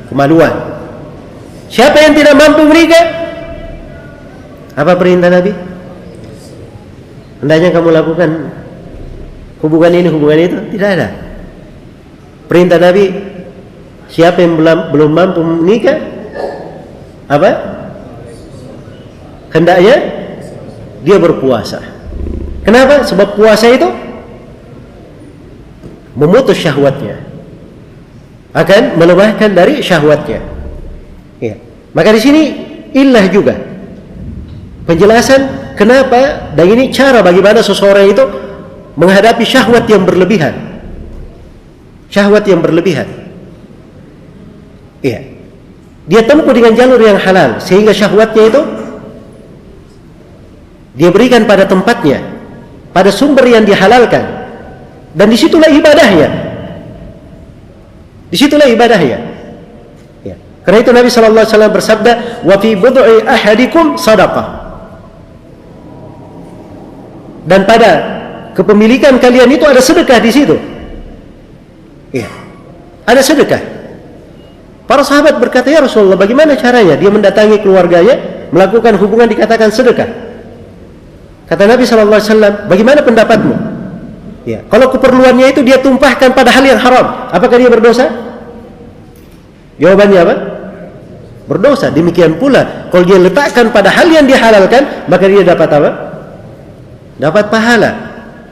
kemaluan. Siapa yang tidak mampu menikah, apa perintah Nabi? hendaknya kamu lakukan hubungan ini, hubungan itu. Tidak ada. Perintah Nabi, siapa yang belum mampu menikah, apa? Hendaknya dia berpuasa. Kenapa? Sebab puasa itu memutus syahwatnya, akan melemahkan dari syahwatnya. Ya. Maka di sini illah juga penjelasan kenapa, dan ini cara bagaimana seseorang itu menghadapi syahwat yang berlebihan. Syahwat yang berlebihan. Iya. Dia tempuh dengan jalur yang halal sehingga syahwatnya itu dia berikan pada tempatnya, pada sumber yang dihalalkan, dan disitulah ibadahnya. Disitulah ibadahnya. Ya. Karena itu Nabi SAW bersabda, "Wa fi bud'i ahadikum sadaqah." Dan pada kepemilikan kalian itu ada sedekah di situ. Iya. Ada sedekah. Para sahabat berkata, "Ya Rasulullah, bagaimana caranya dia mendatangi keluarganya, melakukan hubungan dikatakan sedekah?" Kata Nabi SAW, "Bagaimana pendapatmu?" Ya, kalau keperluannya itu dia tumpahkan pada hal yang haram, apakah dia berdosa? Jawabannya apa? Berdosa. Demikian pula kalau dia letakkan pada hal yang dihalalkan, maka dia dapat apa? Dapat pahala.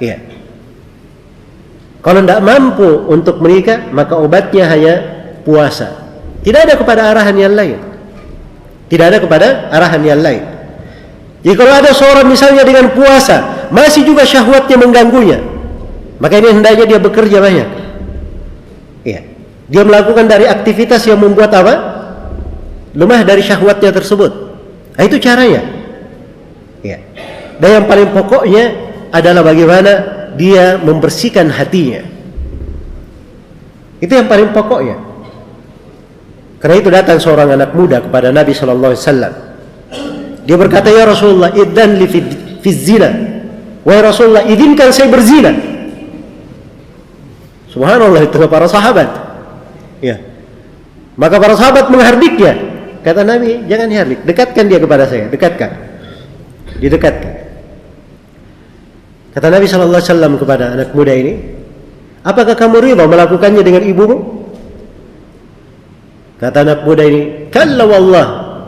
Ya. Kalau tidak mampu untuk menikah, maka obatnya hanya puasa. Tidak ada kepada arahan yang lain. Tidak ada kepada arahan yang lain. Jadi kalau ada seorang misalnya dengan puasa masih juga syahwatnya mengganggunya, maka ini hendaknya dia bekerja banyak. Ya. Dia melakukan dari aktivitas yang membuat apa? Lemah dari syahwatnya tersebut. Nah, itu caranya. Ya. Dan yang paling pokoknya adalah bagaimana dia membersihkan hatinya. Itu yang paling pokoknya. Karena itu datang seorang anak muda kepada Nabi SAW. Dia berkata, "Ya Rasulullah, idzan li fi zina." Wahai Rasulullah, izinkan saya berzina. Subhanallah, itu para sahabat. Ya. Maka para sahabat menghardiknya. Kata Nabi, "Jangan hardik, dekatkan dia kepada saya, dekatkan." Didekatkan. Kata Nabi SAW kepada anak muda ini, "Apakah kamu ridha melakukannya dengan ibumu?" Kata anak muda ini, "Kalla wallah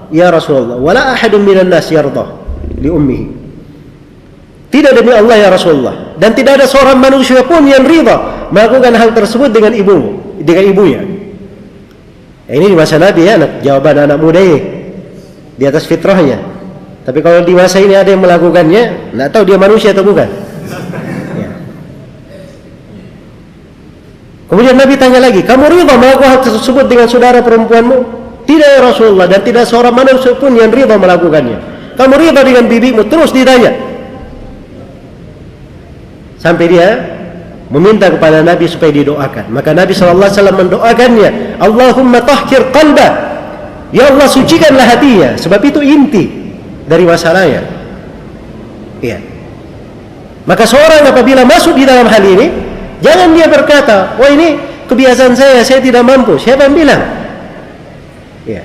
ya Rasulullah, wala ahadun minan nas yardah li ummihi." Tidak demi Allah ya Rasulullah, dan tidak ada seorang manusia pun yang ridha melakukan hal tersebut dengan ibumu, dengan ibunya. Ini di masa Nabi ya, jawaban anak muda ini di atas fitrahnya. Tapi kalau di masa ini ada yang melakukannya, tidak tahu dia manusia atau bukan. Ya. Kemudian Nabi tanya lagi, "Kamu ridha melakukan hal tersebut dengan saudara perempuanmu?" "Tidak ya Rasulullah, dan tidak seorang manusia pun yang ridha melakukannya." "Kamu ridha dengan bibimu?" Terus ditanya sampai dia meminta kepada Nabi supaya didoakan. Maka Nabi SAW mendoakannya, "Allahumma tahhir qalbah." Ya Allah, sucikanlah hatinya, sebab itu inti dari masalahnya. Iya. Maka seorang apabila masuk di dalam hal ini, jangan dia berkata, "Wah, ini kebiasaan saya tidak mampu." Siapa yang bilang? Iya.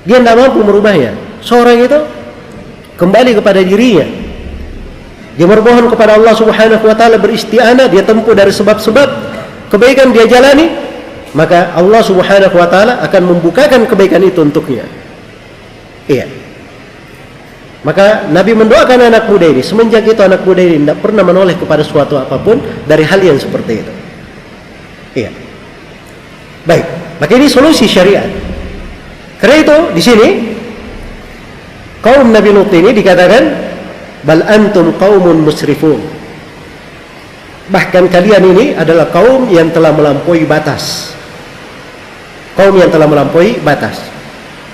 Dia tidak mampu merubahnya. Seorang itu kembali kepada dirinya. Dia bermohon kepada Allah Subhanahu wa taala, beristi'anah, dia tempuh dari sebab-sebab kebaikan dia jalani, maka Allah Subhanahu wa taala akan membukakan kebaikan itu untuknya. Iya. Maka Nabi mendoakan anak muda ini. Semenjak itu anak muda ini tidak pernah menoleh kepada suatu apapun dari hal yang seperti itu. Iya. Baik. Maka ini solusi syariat. Karena itu di sini kaum Nabi Lut ini dikatakan, "Bal antum qaumun musrifun." Bahkan kalian ini adalah kaum yang telah melampaui batas. Kaum yang telah melampaui batas.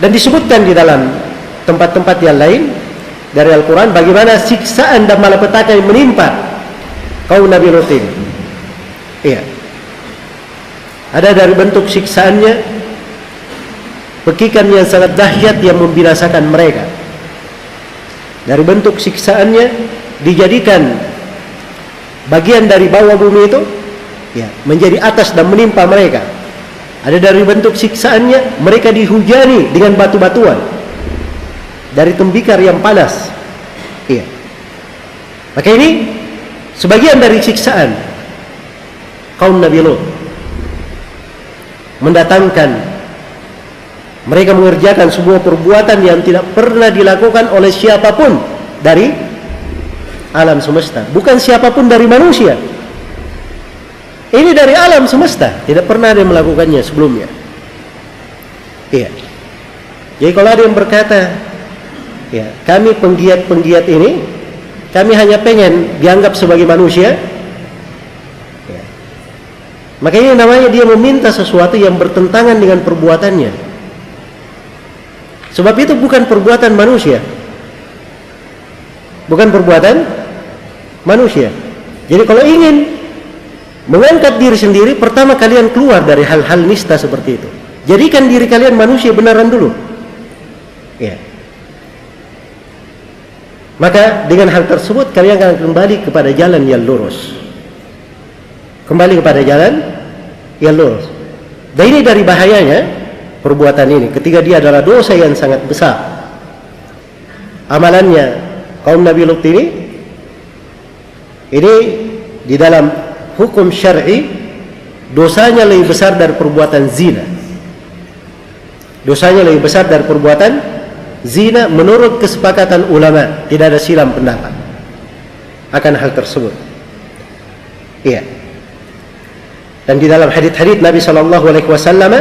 Dan disebutkan di dalam tempat-tempat yang lain dari Al-Quran bagaimana siksaan dan malapetaka yang menimpa kaum Nabi Lut ini. Iya. Ada dari bentuk siksaannya pekikan yang sangat dahsyat yang membinasakan mereka. Dari bentuk siksaannya dijadikan bagian dari bawah bumi itu ya menjadi atas dan menimpa mereka. Ada dari bentuk siksaannya mereka dihujani dengan batu-batuan dari tembikar yang panas. Iya. Maka ini sebagian dari siksaan kaum Nabi Lut, mendatangkan mereka mengerjakan sebuah perbuatan yang tidak pernah dilakukan oleh siapapun dari alam semesta, bukan siapapun dari manusia. Ini dari alam semesta, tidak pernah ada yang melakukannya sebelumnya. Iya. Jadi kalau ada yang berkata, ya, kami penggiat-penggiat ini, kami hanya pengen dianggap sebagai manusia, ya, maka ini namanya dia meminta sesuatu yang bertentangan dengan perbuatannya. Sebab itu bukan perbuatan manusia, bukan perbuatan manusia. Jadi kalau ingin mengangkat diri sendiri, pertama kalian keluar dari hal-hal nista seperti itu. Jadikan diri kalian manusia beneran dulu. Ya. Maka dengan hal tersebut kalian akan kembali kepada jalan yang lurus. Kembali kepada jalan yang lurus. Dan ini dari bahayanya perbuatan ini, ketika dia adalah dosa yang sangat besar. Amalannya kaum Nabi Lut ini di dalam hukum syar'i dosanya lebih besar dari perbuatan zina. Dosanya lebih besar dari perbuatan zina menurut kesepakatan ulama, tidak ada silang pendapat akan hal tersebut. Iya. Dan di dalam hadits-hadits Nabi sallallahu alaihi wasallam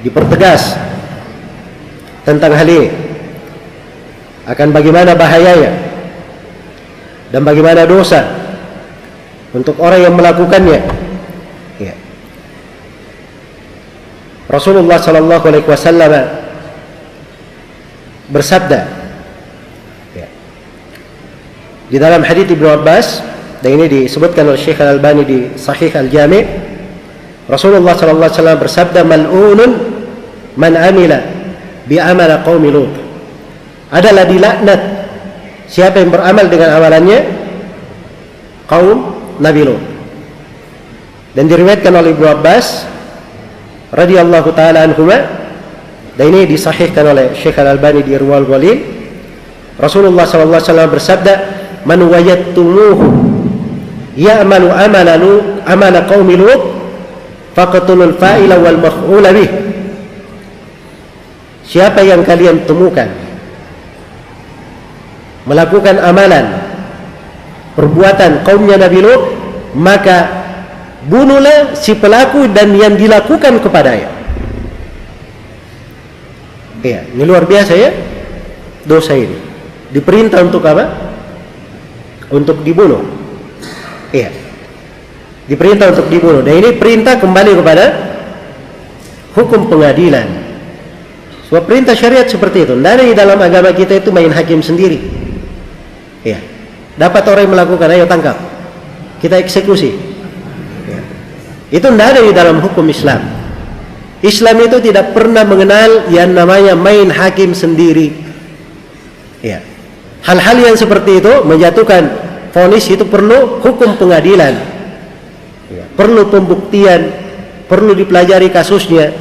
dipertegas tentang hal ini, akan bagaimana bahayanya dan bagaimana dosa untuk orang yang melakukannya. Ya. Rasulullah sallallahu alaihi wasallam bersabda, ya, di dalam hadits Ibnu Abbas, dan ini disebutkan oleh Syekh Al-Albani di Sahih Al-Jami', Rasulullah sallallahu alaihi wasallam bersabda, mal'unun man amila bi amal qaumi Lut. Adalah dilaknat siapa yang beramal dengan amalannya kaum Nabi Lut. Dan diriwayatkan oleh Ibnu Abbas radhiyallahu taala anhuma, dan ini disahihkan oleh Syekh Al-Albani di Irwaul Ghalil, Rasulullah sallallahu alaihi wasallam bersabda, man wajadtumuhu ya'malu amala qaumi Lut faqtulul fa'ila wal maf'ula bih. Siapa yang kalian temukan melakukan amalan perbuatan kaumnya Nabi Lut, maka bunuhlah si pelaku dan yang dilakukan kepadanya. Ya, ini luar biasa ya dosa ini. Diperintah untuk apa? Untuk dibunuh. Iya. Diperintah untuk dibunuh. Dan ini perintah kembali kepada hukum pengadilan. Sebab perintah syariat seperti itu. Tidak ada di dalam agama kita itu main hakim sendiri. Iya. Dapat orang yang melakukan, ayo tangkap, kita eksekusi. Ya. Itu tidak ada di dalam hukum Islam. Islam itu tidak pernah mengenal yang namanya main hakim sendiri. Ya. Hal-hal yang seperti itu menjatuhkan vonis itu perlu hukum pengadilan. Ya. Perlu pembuktian, perlu dipelajari kasusnya.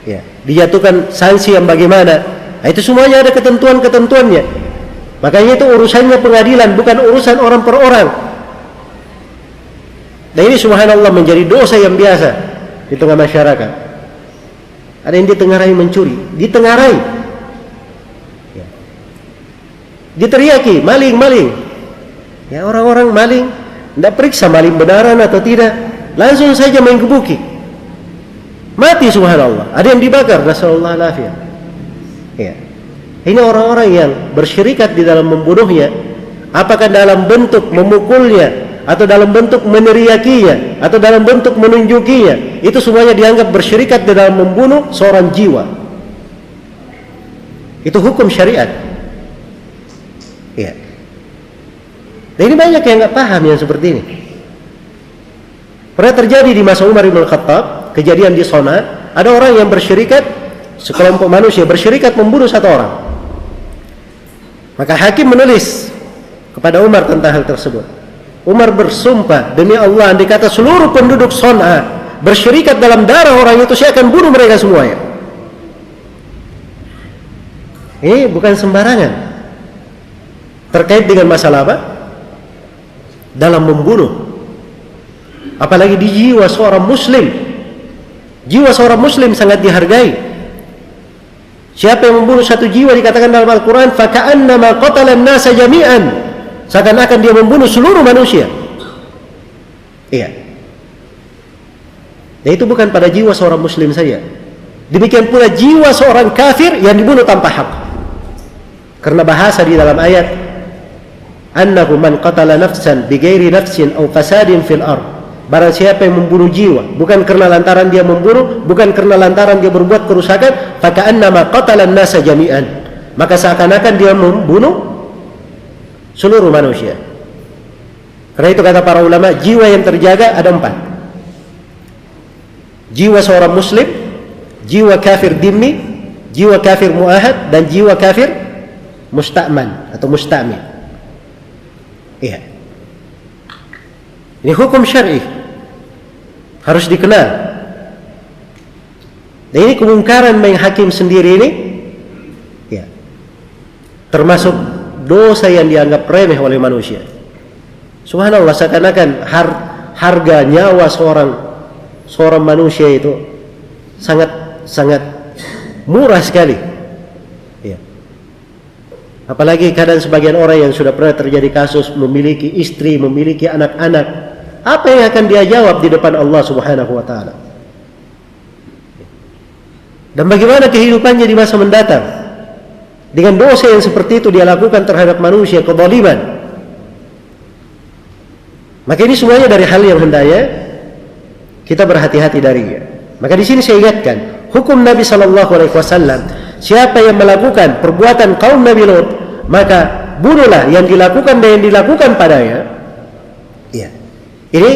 Ya. Dijatuhkan sanksi yang bagaimana. Nah, itu semuanya ada ketentuan-ketentuannya. Makanya itu urusannya pengadilan, bukan urusan orang per orang. Dan ini subhanallah menjadi dosa yang biasa di tengah masyarakat. Ada yang ditengarai mencuri, ditengarai, ya. Diteriaki, maling, maling. Ya, orang-orang maling, tidak periksa maling benaran atau tidak, langsung saja main gebuki, mati subhanallah. Ada yang dibakar, nasallallahu alaihi. Ya. Ini orang-orang yang bersyirikat di dalam membunuhnya, apakah dalam bentuk memukulnya, atau dalam bentuk meneriakinya, atau dalam bentuk menunjukinya, itu semuanya dianggap bersyirikat di dalam membunuh seorang jiwa. Itu hukum syariat. Ya. Dan ini banyak yang nggak paham yang seperti ini. Pernah terjadi di masa Umar bin Khattab, kejadian di Sona, ada orang yang bersyirikat, sekelompok manusia bersyirikat membunuh satu orang. Maka hakim menulis kepada Umar tentang hal tersebut. Umar bersumpah, demi Allah, andai kata seluruh penduduk Son'a bersyirikat dalam darah orang itu, saya akan bunuh mereka semuanya. Ini bukan sembarangan. Terkait dengan masalah apa? dalam membunuh. Apalagi di jiwa seorang muslim. Jiwa seorang muslim sangat dihargai. Siapa yang membunuh satu jiwa dikatakan dalam Al-Quran, faka'annama qatala an-nasa jami'an, seakan-akan dia membunuh seluruh manusia. Iya. Dan itu bukan pada jiwa seorang muslim saja. Demikian pula jiwa seorang kafir yang dibunuh tanpa hak. Karena bahasa di dalam ayat, annahu man qatala nafsan bighairi nafsin aw fasadin fil ard. Barang siapa yang membunuh jiwa bukan karena lantaran dia membunuh, bukan karena lantaran dia berbuat kerusakan, faka'annama qatala an-nasa jami'an, maka seakan-akan dia membunuh seluruh manusia. Karena itu kata para ulama, jiwa yang terjaga ada 4. Jiwa seorang muslim, jiwa kafir dhimmi, jiwa kafir muahad, dan jiwa kafir musta'man atau musta'min. Iya. Ini hukum syar'i, harus dikenal. Dan ini kemungkaran main hakim sendiri ini, ya, termasuk dosa yang dianggap remeh oleh manusia. Subhanallah, seakan-akan harga nyawa seorang manusia itu sangat murah sekali. Ya. Apalagi kadang sebagian orang yang sudah pernah terjadi kasus memiliki istri, memiliki anak-anak, apa yang akan dia jawab di depan Allah Subhanahu wa taala? Dan bagaimana kehidupannya di masa mendatang? Dengan dosa yang seperti itu dia lakukan terhadap manusia, kezaliman. Maka ini semuanya dari hal yang hendaknya kita berhati-hati darinya. Maka di sini saya ingatkan, hukum Nabi sallallahu alaihi wasallam, siapa yang melakukan perbuatan kaum Nabi Lut, maka bunuhlah yang dilakukan dan yang dilakukan padanya. Iya. Ini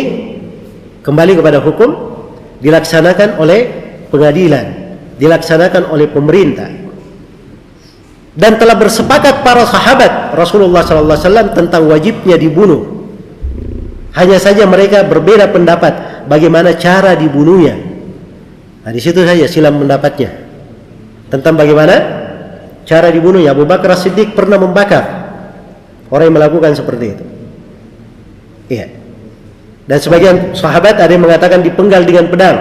kembali kepada hukum dilaksanakan oleh pengadilan, dilaksanakan oleh pemerintah. Dan telah bersepakat para sahabat Rasulullah SAW tentang wajibnya dibunuh. Hanya saja mereka berbeda pendapat bagaimana cara dibunuhnya. Nah, di situ saja silam pendapatnya tentang bagaimana cara dibunuhnya. Abu Bakar As-Siddiq pernah membakar orang yang melakukan seperti itu. Iya. Dan sebagian sahabat ada yang mengatakan dipenggal dengan pedang,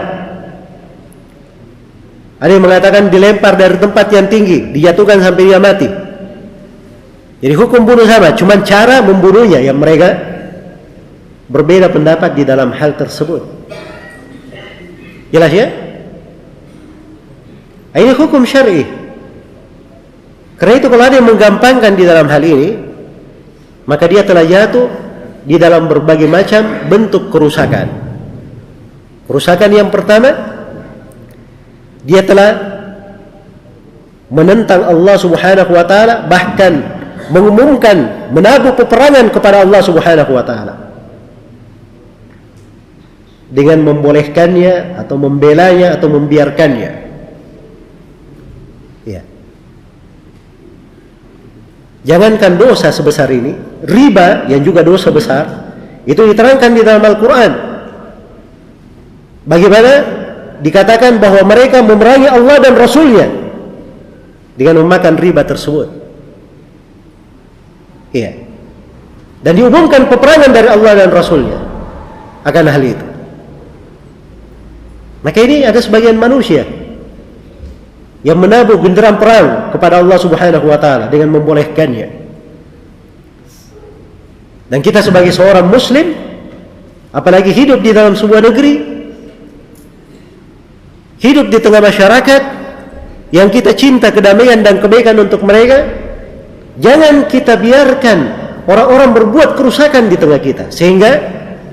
ada yang mengatakan dilempar dari tempat yang tinggi, dijatuhkan sampai dia mati. Jadi hukum bunuh sama, cuman cara membunuhnya yang mereka berbeda pendapat di dalam hal tersebut. Jelas ya? Ini hukum syar'i. Karena itu kalau ada yang menggampangkan di dalam hal ini, maka dia telah jatuh di dalam berbagai macam bentuk kerusakan. Kerusakan yang pertama, dia telah menentang Allah Subhanahu wa taala, bahkan mengumumkan menabuh peperangan kepada Allah Subhanahu wa taala dengan membolehkannya atau membelanya atau membiarkannya. Ya. Jangankan dosa sebesar ini, riba yang juga dosa besar, itu diterangkan di dalam Al-Quran. Bagaimana dikatakan bahwa mereka memerangi Allah dan Rasulnya dengan memakan riba tersebut. Iya. Dan diumumkan peperangan dari Allah dan Rasulnya akan hal itu. Maka ini ada sebagian manusia yang menabuh genderang perang kepada Allah Subhanahu wa taala dengan membolehkannya. Dan kita sebagai seorang muslim, apalagi hidup di dalam sebuah negeri, hidup di tengah masyarakat yang kita cinta kedamaian dan kebaikan untuk mereka, jangan kita biarkan orang-orang berbuat kerusakan di tengah kita sehingga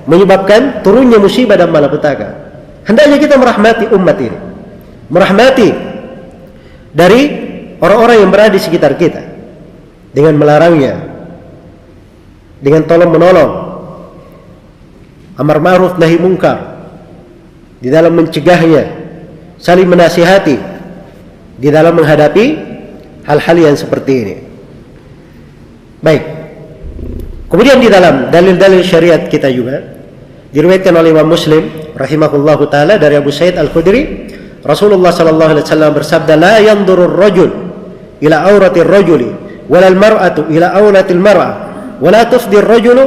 menyebabkan turunnya musibah dan malapetaka. Hendaknya kita merahmati umat ini, merahmati dari orang-orang yang berada di sekitar kita dengan melarangnya, dengan tolong menolong, amar ma'ruf nahi munkar, di dalam mencegahnya, saling menasihati di dalam menghadapi hal-hal yang seperti ini. Baik. Kemudian di dalam dalil-dalil syariat kita juga diriwayatkan oleh Imam Muslim rahimahullahu taala dari Abu Sa'id Al-Khudri, Rasulullah sallallahu alaihi wasallam bersabda, la yanzuru ar-rajul ila aurati ar-rajuli wala al-mar'atu ila aurati al-mar'ah wala tufdi ar-rajulu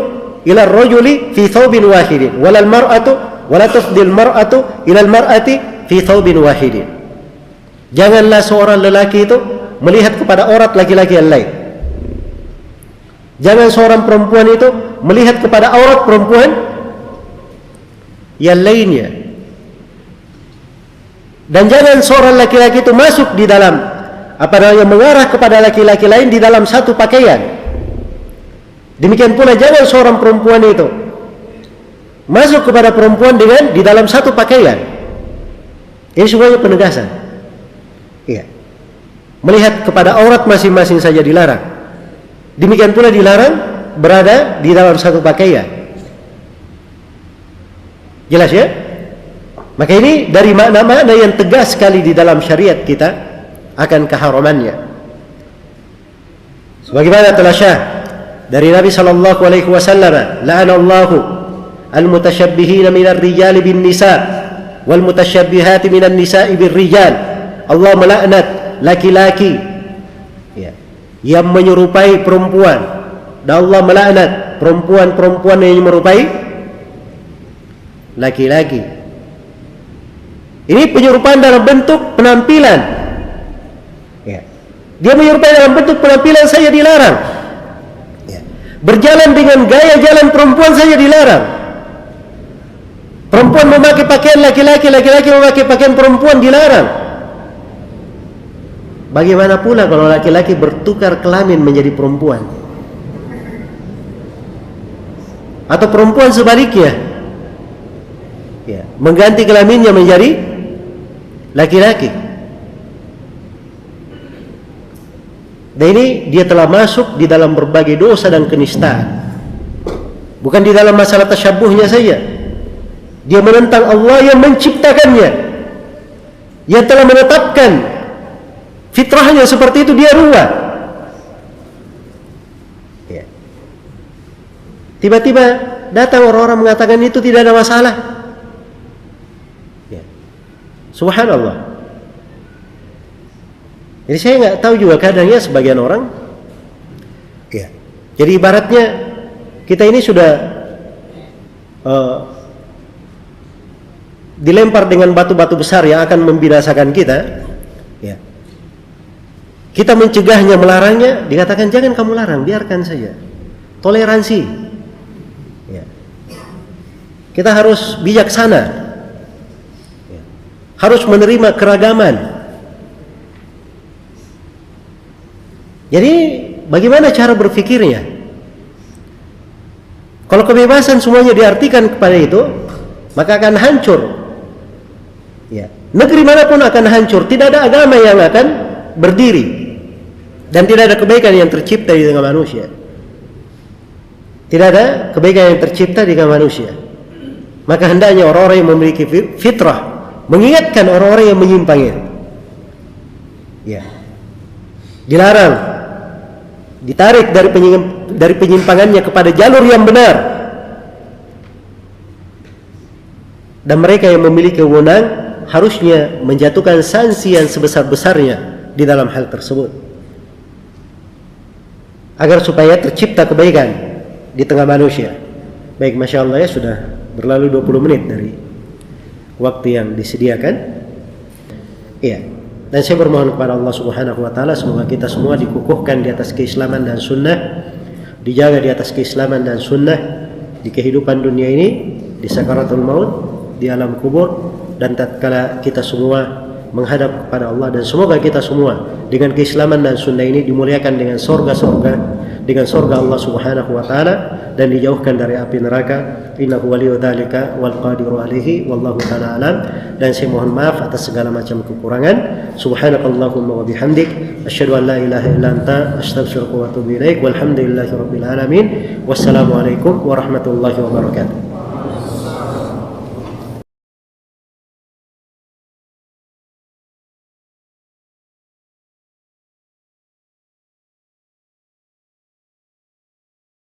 ila ar-rajuli fi thawbin wahidin wala tufdi al-mar'atu ila al-mar'ati fi thawbin wahidin. Janganlah seorang lelaki itu melihat kepada aurat laki-laki yang lain. Jangan seorang perempuan itu melihat kepada aurat perempuan yang lainnya. Dan jangan seorang laki-laki itu masuk di dalam mengarah kepada laki-laki lain di dalam satu pakaian. Demikian pula jangan seorang perempuan itu masuk kepada perempuan di dalam satu pakaian. Ini semuanya penegasan. Iya. Melihat kepada aurat masing-masing saja dilarang. Demikian pula dilarang berada di dalam satu pakaian. Jelas ya? Maka ini dari makna-makna yang tegas sekali di dalam syariat kita akan keharamannya. Sebagaimana telah syah dari Nabi sallallahu alaihi wasallam, la'anallahu al-mutasyabbihina minar rijali bin nisa wal mutasyabbihati minan nisa'i bir rijal. Allah melaknat laki-laki yang menyerupai perempuan, dan Allah melaknat perempuan-perempuan yang menyerupai laki-laki. Ini penyerupaan dalam bentuk penampilan. Dia menyerupai dalam bentuk penampilan saja dilarang. Berjalan dengan gaya jalan perempuan saja dilarang. Perempuan memakai pakaian laki-laki, laki-laki memakai pakaian perempuan dilarang. Bagaimana pula kalau laki-laki bertukar kelamin menjadi perempuan? Atau perempuan sebaliknya, mengganti kelaminnya menjadi laki-laki. Dan ini dia telah masuk di dalam berbagai dosa dan kenistaan. Bukan di dalam masalah tasyabuhnya saja. Dia menentang Allah yang menciptakannya, yang telah menetapkan fitrahnya seperti itu, dia rubah. Tiba-tiba datang orang-orang mengatakan itu tidak ada masalah. Subhanallah. Jadi saya nggak tahu juga kadangnya sebagian orang. Jadi ibaratnya kita ini sudah dilempar dengan batu-batu besar yang akan membinasakan kita. Kita mencegahnya, melarangnya, dikatakan jangan kamu larang, biarkan saja. Toleransi. Kita harus bijaksana. Harus menerima keragaman. Jadi bagaimana cara berpikirnya? Kalau kebebasan semuanya diartikan kepada itu, maka akan hancur. Negeri manapun akan hancur. Tidak ada agama yang akan berdiri. Dan tidak ada kebaikan yang tercipta di tengah manusia. Tidak ada kebaikan yang tercipta di tengah manusia. Maka hendaknya orang-orang yang memiliki fitrah mengingatkan orang-orang yang menyimpangnya. Dilarang, ditarik dari penyimpangannya kepada jalur yang benar. Dan mereka yang memiliki wewenang harusnya menjatuhkan sanksi yang sebesar-besarnya di dalam hal tersebut, agar supaya tercipta kebaikan di tengah manusia. Baik, Masya Allah ya, sudah berlalu 20 menit dari waktu yang disediakan. Dan saya bermohon kepada Allah Subhanahu wa ta'ala, semoga kita semua dikukuhkan di atas keislaman dan sunnah, dijaga di atas keislaman dan sunnah di kehidupan dunia ini, di sakaratul maut, di alam kubur, dan tatkala kita semua menghadap kepada Allah. Dan semoga kita semua dengan keislaman dan sunnah ini dimuliakan dengan sorga-sorga, dengan sorga Allah Subhanahu wa ta'ala, dan dijauhkan dari api neraka. Innahu waliyu dzalika wal qadiru alaihi, wallahu ta'ala alam. Dan saya mohon maaf atas segala macam kekurangan. Subhanakallahumma wa bihamdik, asyhadu an la ilaha illa anta, astaghfiruka wa atubu ilaik. Walhamdulillahi rabbil alamin. Wassalamualaikum warahmatullahi wabarakatuh.